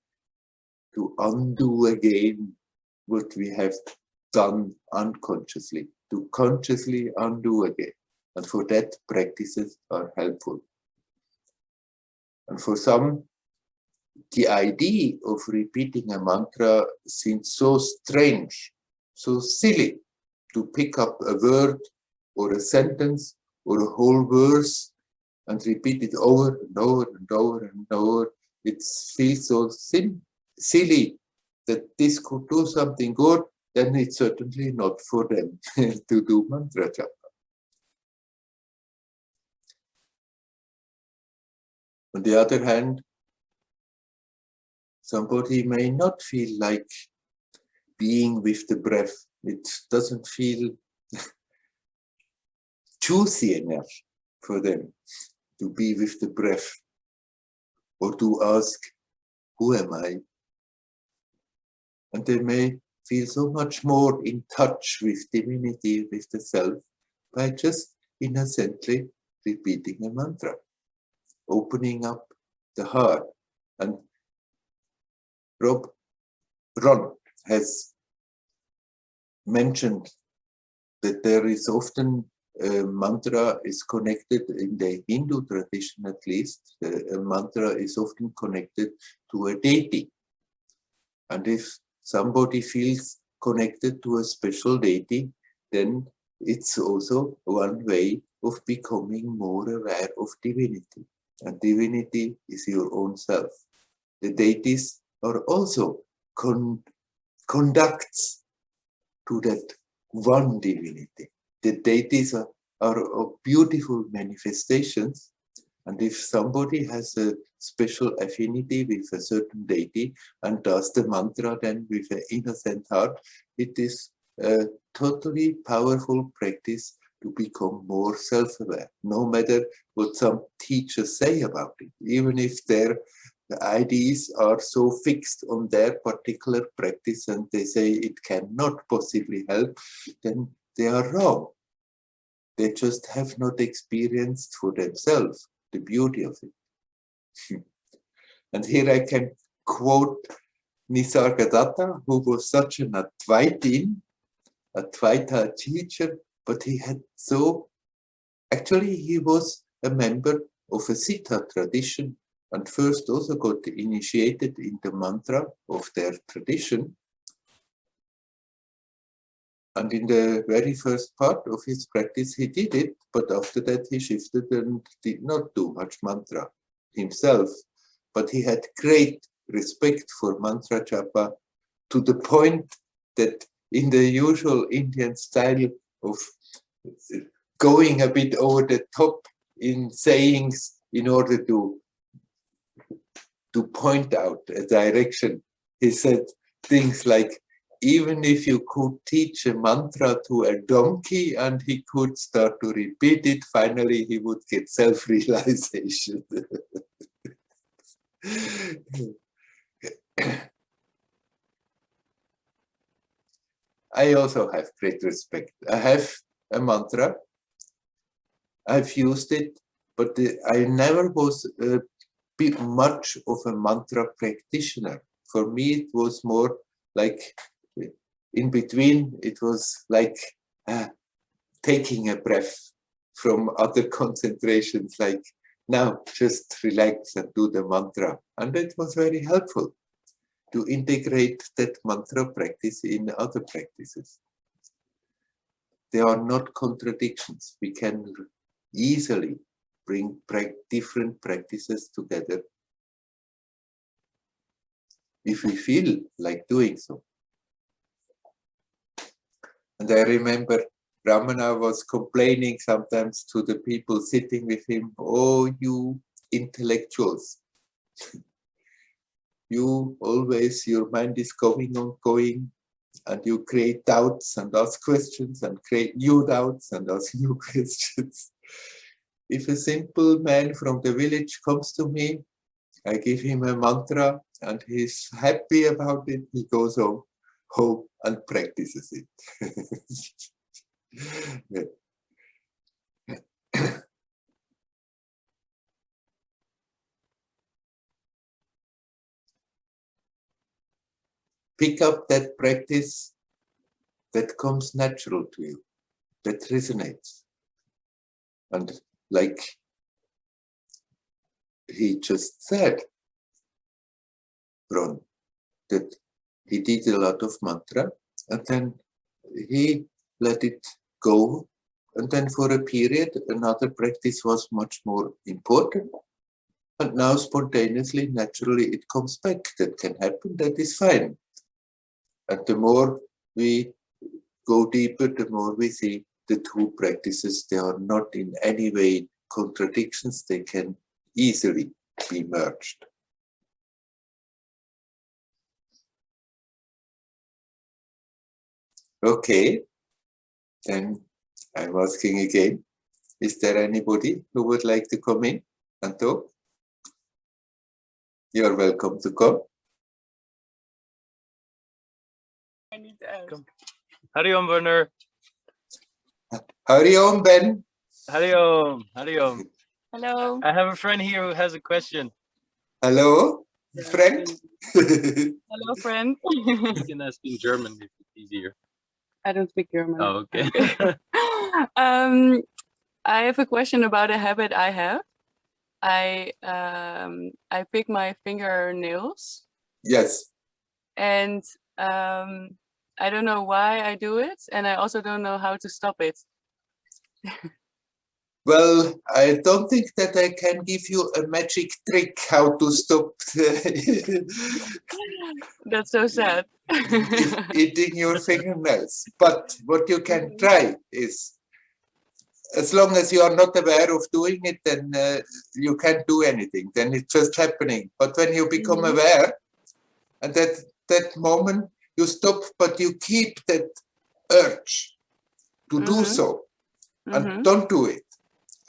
to undo again what we have done unconsciously, to consciously undo again. And for that, practices are helpful. And for some, the idea of repeating a mantra seems so strange, so silly, to pick up a word or a sentence or a whole verse and repeat it over and over and over and over. It feels so silly that this could do something good, then it's certainly not for them to do mantra japa. On the other hand, somebody may not feel like being with the breath. It doesn't feel juicy enough for them to be with the breath or to ask, who am I? And they may feel so much more in touch with divinity, with the self, by just innocently repeating a mantra, opening up the heart. And Ron has mentioned that there is often a mantra is connected, in the Hindu tradition at least, a mantra is often connected to a deity. And if somebody feels connected to a special deity, then it's also one way of becoming more aware of divinity. And divinity is your own self. The deities are also conducts to that one divinity. The deities are beautiful manifestations, and if somebody has a special affinity with a certain deity and does the mantra then with an innocent heart, it is a totally powerful practice to become more self-aware, no matter what some teachers say about it. Even if their ideas are so fixed on their particular practice and they say it cannot possibly help, then they are wrong. They just have not experienced for themselves the beauty of it. And here I can quote Nisargadatta, who was such an Advaita teacher, but he had actually he was a member of a Siddha tradition and first also got initiated in the mantra of their tradition. And in the very first part of his practice, he did it, but after that he shifted and did not do much mantra himself. But he had great respect for mantra japa to the point that in the usual Indian style of going a bit over the top in sayings in order to point out a direction, he said things like, even if you could teach a mantra to a donkey and he could start to repeat it, finally he would get self-realization. I also have great respect. I have a mantra. I've used it, but I never was much of a mantra practitioner. For me, it was more like in between, it was like taking a breath from other concentrations, like now just relax and do the mantra. And it was very helpful to integrate that mantra practice in other practices. There are not contradictions. We can easily bring different practices together if we feel like doing so. And I remember Ramana was complaining sometimes to the people sitting with him, oh, you intellectuals, you always, your mind is going on going, and you create doubts and ask questions and create new doubts and ask new questions. If a simple man from the village comes to me, I give him a mantra and he's happy about it, he goes home and practices it. Pick up that practice that comes natural to you, that resonates. And like he just said, Ron, that he did a lot of mantra and then he let it go. And then for a period, another practice was much more important. And now spontaneously, naturally, it comes back. That can happen, that is fine. And the more we go deeper, the more we see the two practices, they are not in any way contradictions, they can easily be merged. Okay, then I'm asking again, is there anybody who would like to come in and talk? You're welcome to come.
I need to ask.
Hari Om, Werner.
Hari Om, Ben.
Hari Om. Hari Om.
Hello.
I have a friend here who has a question.
Hello, friend.
Hello, friend.
You can ask in German if it's easier.
I don't speak German.
Oh, okay.
I have a question about a habit I have. I pick my fingernails.
Yes.
And I don't know why I do it, and I also don't know how to stop it.
Well, I don't think that I can give you a magic trick how to stop
That's so sad.
eating your fingernails. But what you can try is, as long as you are not aware of doing it, then you can't do anything. Then it's just happening. But when you become aware, and that moment you stop, but you keep that urge to do so, and don't do it.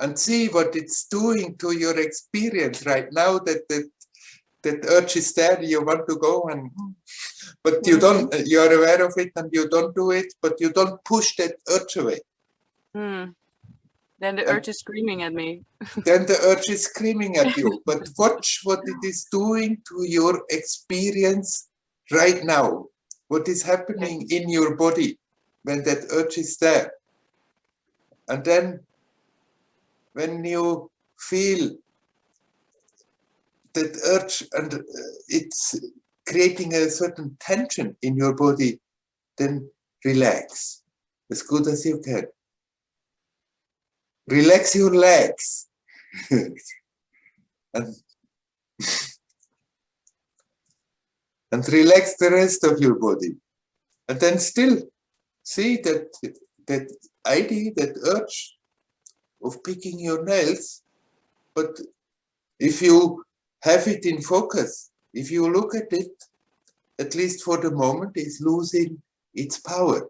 And see what it's doing to your experience right now, that urge is there, you want to go, but you don't, you're aware of it and you don't do it, but you don't push that urge away.
Then the urge is screaming at me.
Then the urge is screaming at you. But watch what it is doing to your experience right now. What is happening in your body when that urge is there. And then when you feel that urge and it's creating a certain tension in your body, then relax as good as you can. Relax your legs. and relax the rest of your body. And then still see that idea, that urge of picking your nails. But if you have it in focus, if you look at it, at least for the moment, it's losing its power.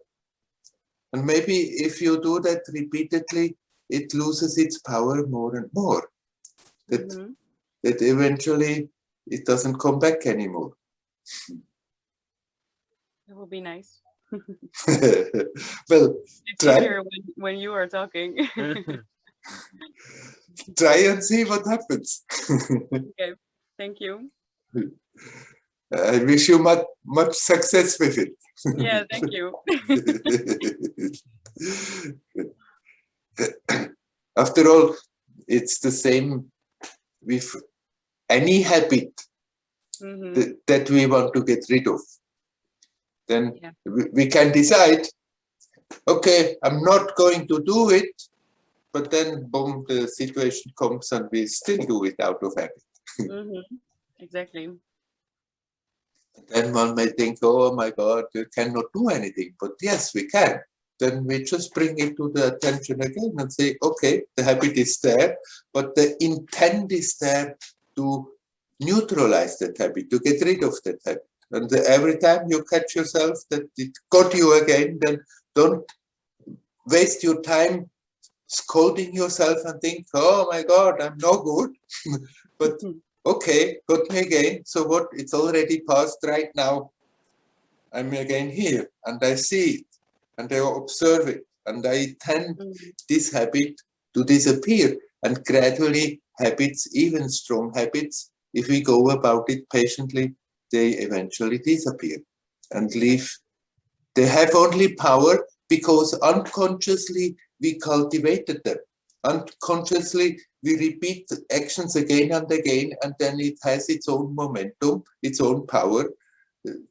And maybe if you do that repeatedly, it loses its power more and more. That, that eventually it doesn't come back anymore.
That would be nice.
Well,
It's
try.
easier when you are talking.
Try and see what happens.
Okay, thank you.
I wish you much success with it.
Yeah, thank you.
After all, it's the same with any habit that we want to get rid of. Then we can decide, okay, I'm not going to do it, but then boom, the situation comes and we still do it out of habit.
Exactly.
Then one may think, oh my God, you cannot do anything. But yes, we can. Then we just bring it to the attention again and say, okay, the habit is there, but the intent is there to neutralize that habit, to get rid of that habit. And every time you catch yourself that it got you again, then don't waste your time scolding yourself and think, oh my God, I'm no good. But okay, got me again. So what? It's already passed right now. I'm again here and I see it and I observe it and I tend this habit to disappear. And gradually habits, even strong habits, if we go about it patiently, they eventually disappear and leave. They have only power because unconsciously we cultivated them. Unconsciously we repeat the actions again and again, and then it has its own momentum, its own power.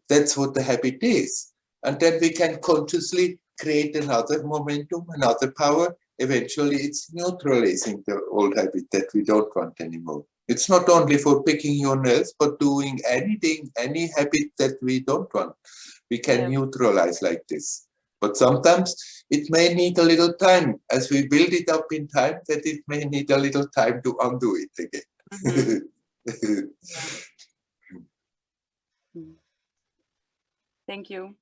That's what the habit is. And then we can consciously create another momentum, another power. Eventually it's neutralizing the old habit that we don't want anymore. It's not only for picking your nails, but doing anything, any habit that we don't want. We can neutralize like this. But sometimes it may need a little time. As we build it up in time, that it may need a little time to undo it again.
Thank you.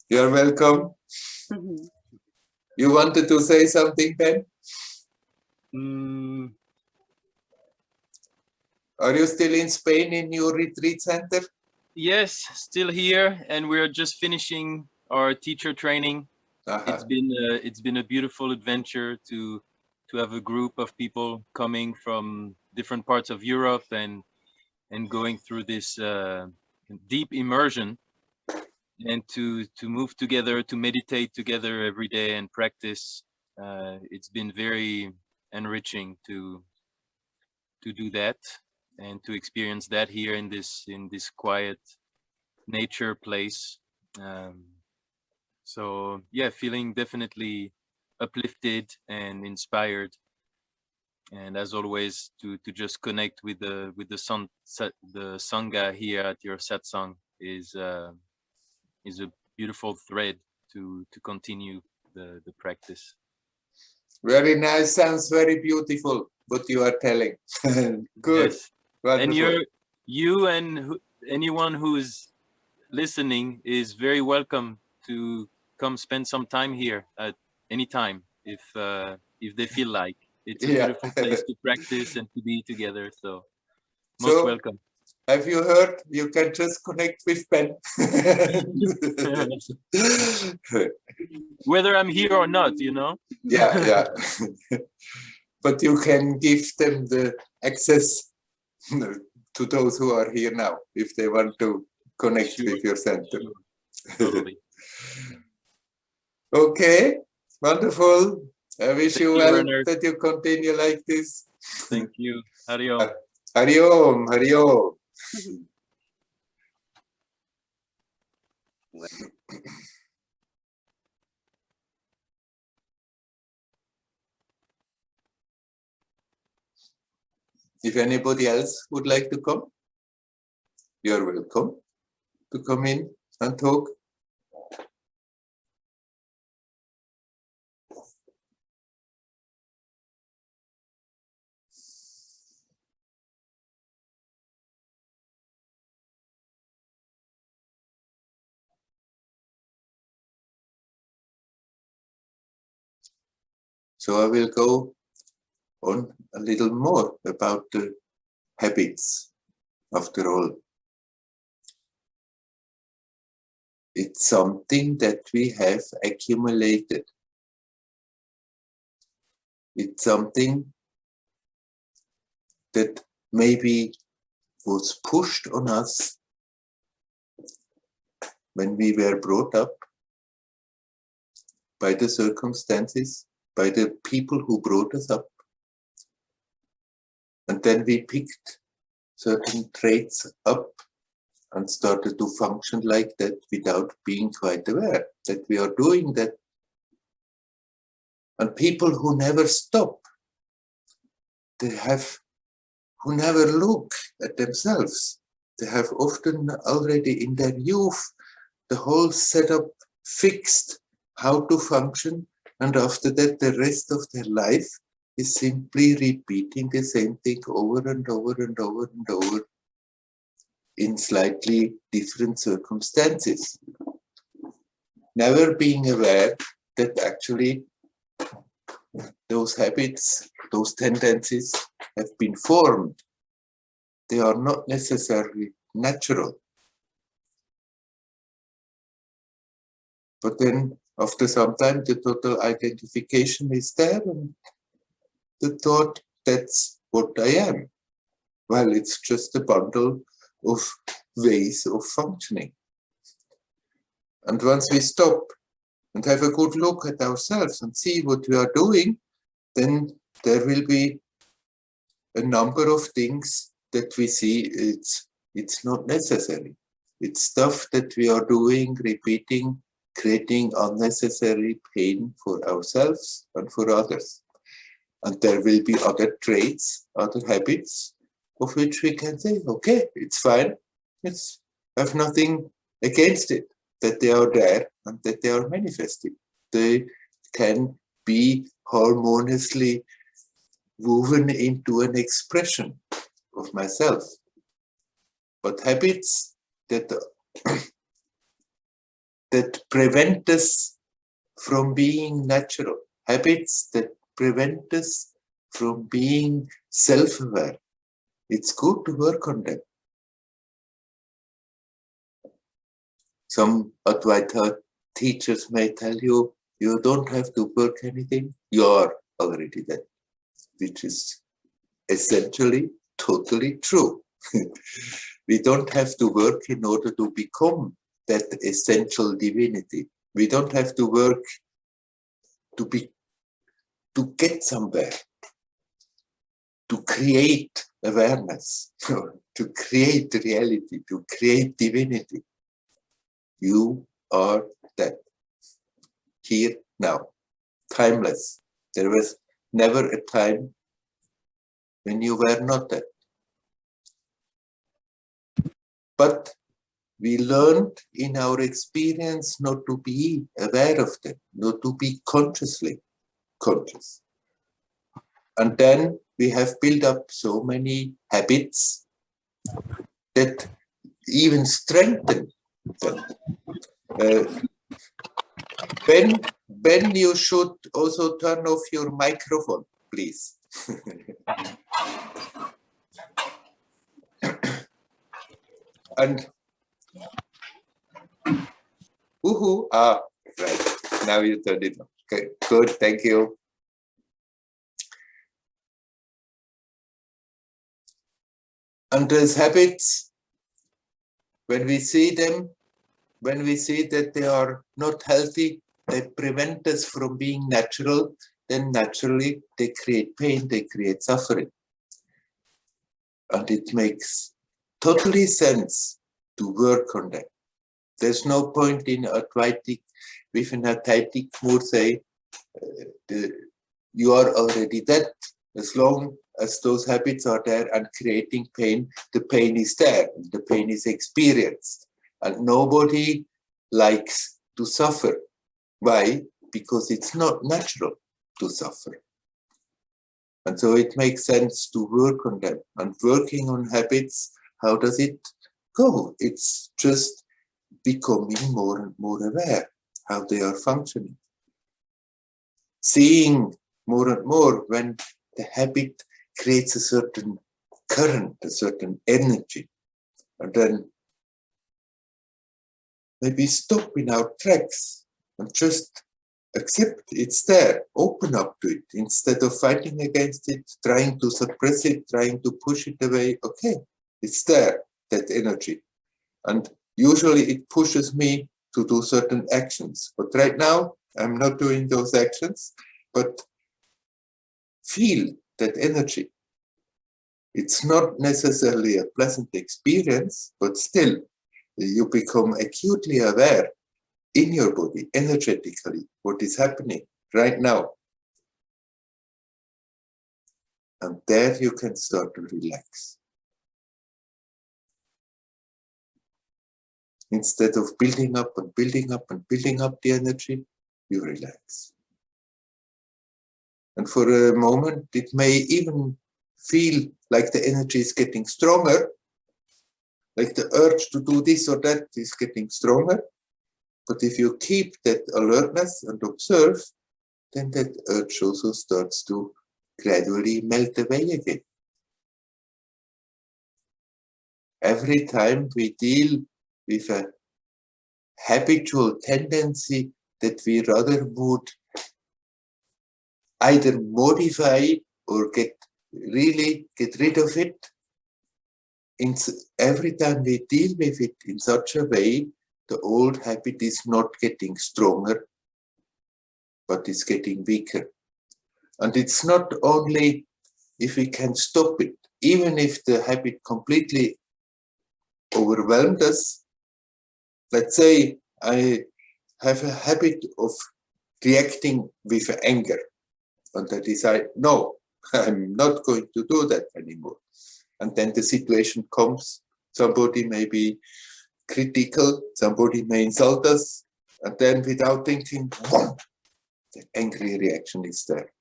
You're welcome. You wanted to say something, Ben? Are you still in Spain in your retreat center?
Yes, still here, and we're just finishing our teacher training. It's been a beautiful adventure to have a group of people coming from different parts of Europe and going through this deep immersion, and to move together, to meditate together every day and practice. It's been very enriching to do that and to experience that here in this quiet nature place. So yeah, feeling definitely uplifted and inspired, and as always to just connect with the sangha here at your satsang is a beautiful thread to continue the practice.
Very nice, sounds very beautiful what you are telling. Good.
Yes.
Wonderful.
And you and anyone who is listening is very welcome to come spend some time here at any time if they feel like. It's a beautiful place to practice and to be together, so most welcome.
Have you heard? You can just connect with Ben.
Whether I'm here or not, you know?
Yeah. But you can give them the access to those who are here now, if they want to connect with your center.
Totally.
Okay, wonderful. I wish you well
Werner.
that you continue like this.
Thank you. Hariom.
Hariom, Hariom. If anybody else would like to come, you're welcome to come in and talk. So I will go on a little more about the habits. After all, it's something that we have accumulated. It's something that maybe was pushed on us when we were brought up by the circumstances, by the people who brought us up. And then we picked certain traits up and started to function like that without being quite aware that we are doing that. And people who never stop, who never look at themselves, they have often already in their youth the whole setup fixed how to function, and after that the rest of their life is simply repeating the same thing over and over and over and over in slightly different circumstances. Never being aware that actually those habits, those tendencies have been formed. They are not necessarily natural. But then after some time, the total identification is there and the thought, that's what I am. Well, it's just a bundle of ways of functioning. And once we stop and have a good look at ourselves and see what we are doing, then there will be a number of things that we see it's not necessary. It's stuff that we are doing, repeating, creating unnecessary pain for ourselves and for others. And there will be other traits, other habits, of which we can say, okay, it's fine. I have nothing against it, that they are there and that they are manifested. They can be harmoniously woven into an expression of myself. But habits that prevent us from being natural, habits that prevent us from being self-aware, it's good to work on them. Some Advaita teachers may tell you, you don't have to work anything, you are already there, which is essentially totally true. We don't have to work in order to become that essential divinity. We don't have to work to get somewhere, to create awareness, to create reality, to create divinity. You are that, here, now, timeless. There was never a time when you were not that. But we learned in our experience not to be aware of them, not to be consciously conscious. And then we have built up so many habits that even strengthen them. Ben, you should also turn off your microphone, please. And woohoo! Right. Now you turn it on. Okay, good. Thank you. And those habits, when we see them, when we see that they are not healthy, they prevent us from being natural, then naturally they create pain, they create suffering. And it makes totally sense to work on that. There's no point in Advaitic, with an Advaitic mood say, you are already dead. As long as those habits are there and creating pain, the pain is there, and the pain is experienced. And nobody likes to suffer. Why? Because it's not natural to suffer. And so it makes sense to work on them. And working on habits, how does it go? It's just becoming more and more aware how they are functioning. Seeing more and more when the habit creates a certain current, a certain energy, and then maybe stop in our tracks and just accept it's there, open up to it, instead of fighting against it, trying to suppress it, trying to push it away. Okay, it's there, that energy. And usually it pushes me to do certain actions. But right now, I'm not doing those actions, but feel that energy. It's not necessarily a pleasant experience, but still, you become acutely aware in your body, energetically, what is happening right now. And there you can start to relax. Instead of building up and building up and building up the energy, you relax. And for a moment, it may even feel like the energy is getting stronger, like the urge to do this or that is getting stronger. But if you keep that alertness and observe, then that urge also starts to gradually melt away again. Every time we deal with a habitual tendency that we rather would either modify or really get rid of it, every time we deal with it in such a way, the old habit is not getting stronger, but it's getting weaker. And it's not only if we can stop it, even if the habit completely overwhelmed us. Let's say I have a habit of reacting with anger, and I decide, no, I'm not going to do that anymore. And then the situation comes, somebody may be critical, somebody may insult us, and then without thinking, boom, the angry reaction is there.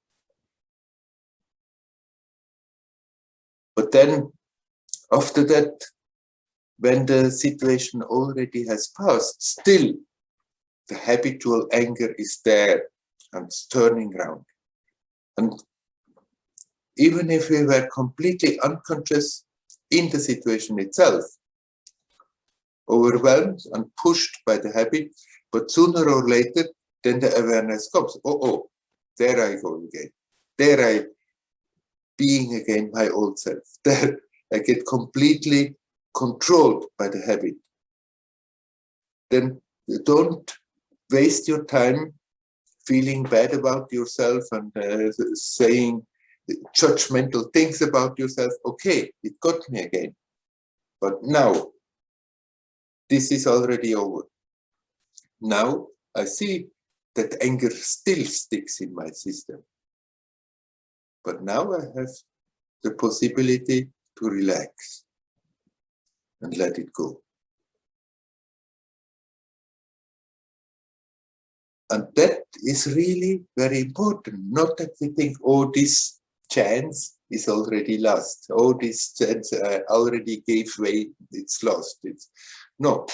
But then, after that, when the situation already has passed, still the habitual anger is there and it's turning around. And even if we were completely unconscious in the situation itself, overwhelmed and pushed by the habit, but sooner or later, then the awareness comes. Oh, there I go again. There I being again my old self. There I get completely controlled by the habit. Then don't waste your time feeling bad about yourself and saying judgmental things about yourself. Okay, it got me again. But now, this is already over. Now I see that anger still sticks in my system. But now I have the possibility to relax and let it go. And that is really very important. Not that we think, oh, this chance is already lost. Oh, this chance I already gave way, it's lost. No.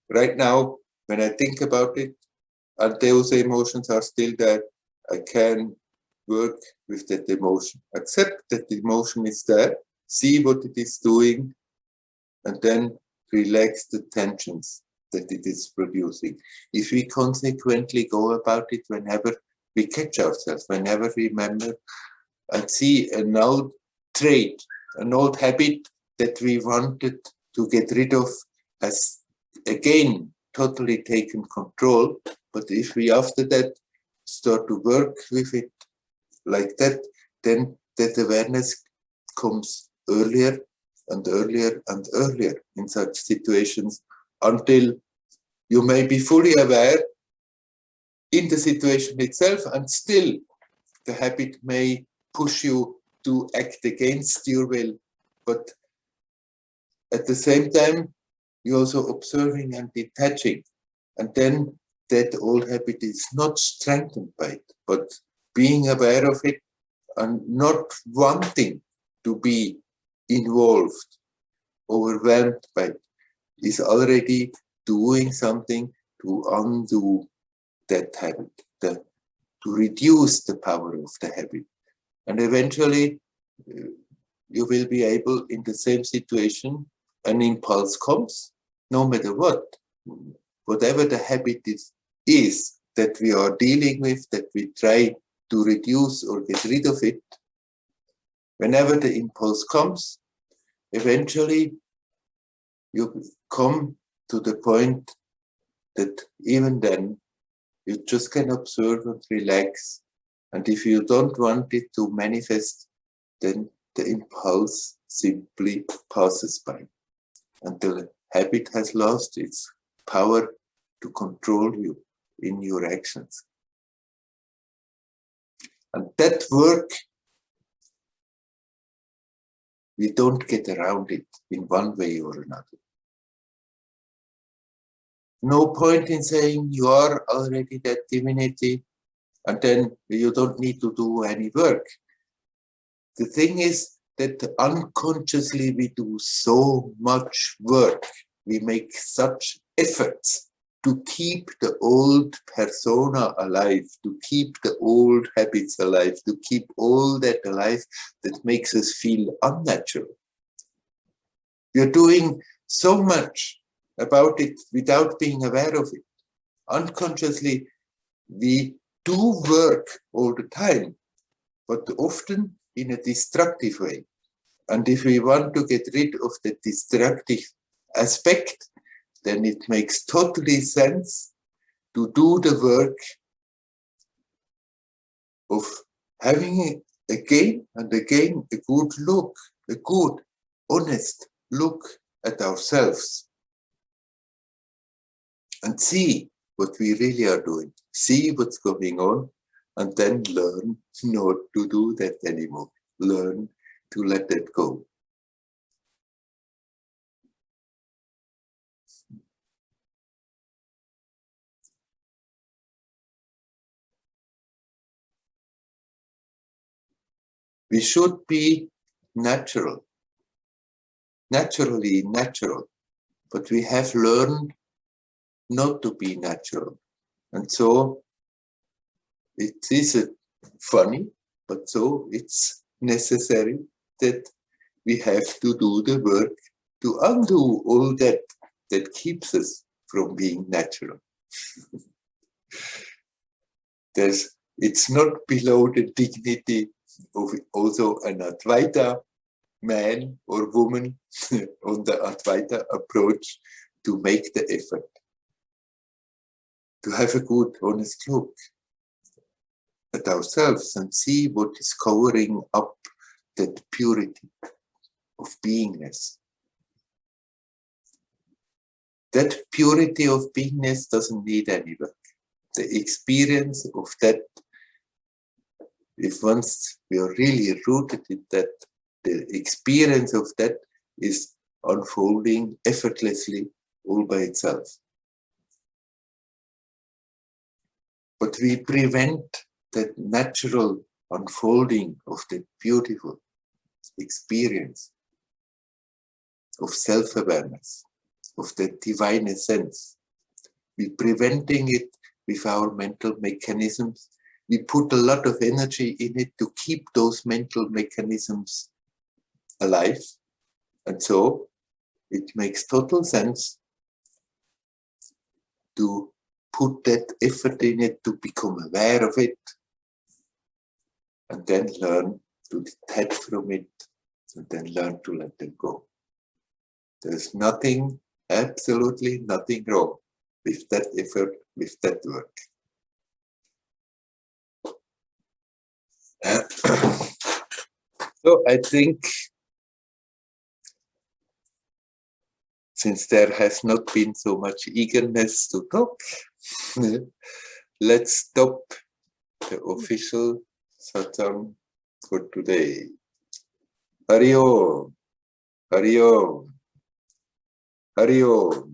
Right now, when I think about it, and those emotions are still there, I can work with that emotion. Accept that the emotion is there, see what it is doing, and then relax the tensions that it is producing. If we consequently go about it whenever we catch ourselves, whenever we remember and see an old trait, an old habit that we wanted to get rid of has again totally taken control, but if we after that start to work with it like that, then that awareness comes earlier and earlier and earlier in such situations until you may be fully aware in the situation itself, and still the habit may push you to act against your will. But at the same time, you're also observing and detaching. And then that old habit is not strengthened by it, but being aware of it and not wanting to be involved, overwhelmed by it, is already doing something to undo that habit, to reduce the power of the habit. And eventually, you will be able, in the same situation, an impulse comes, no matter what, whatever the habit is that we are dealing with, that we try to reduce or get rid of it, whenever the impulse comes, eventually you come to the point that even then you just can observe and relax. And if you don't want it to manifest, then the impulse simply passes by until the habit has lost its power to control you in your actions. And that work, we don't get around it in one way or another. No point in saying you are already that divinity and then you don't need to do any work. The thing is that unconsciously we do so much work. We make such efforts to keep the old persona alive, to keep the old habits alive, to keep all that alive that makes us feel unnatural. We are doing so much about it without being aware of it. Unconsciously, we do work all the time, but often in a destructive way. And if we want to get rid of the destructive aspect, then it makes totally sense to do the work of having again and again a good look, a good, honest look at ourselves and see what we really are doing, see what's going on, and then learn not to do that anymore, learn to let that go. We should be natural, naturally natural, but we have learned not to be natural. And so it is funny, but so it's necessary that we have to do the work to undo all that that keeps us from being natural. It's not below the dignity of also an Advaita man or woman on the Advaita approach to make the effort, to have a good, honest look at ourselves and see what is covering up that purity of beingness. That purity of beingness doesn't need any work. The experience of that, if once we are really rooted in that, the experience of that is unfolding effortlessly all by itself. But we prevent that natural unfolding of that beautiful experience of self-awareness, of that divine essence. We're preventing it with our mental mechanisms. We put a lot of energy in it to keep those mental mechanisms alive. And so it makes total sense to put that effort in it, to become aware of it, and then learn to detach from it, and then learn to let them go. There's nothing, absolutely nothing wrong with that effort, with that work. So I think, since there has not been so much eagerness to talk, let's stop the official satsang for today. Hari Om, Hari Om, Hari Om.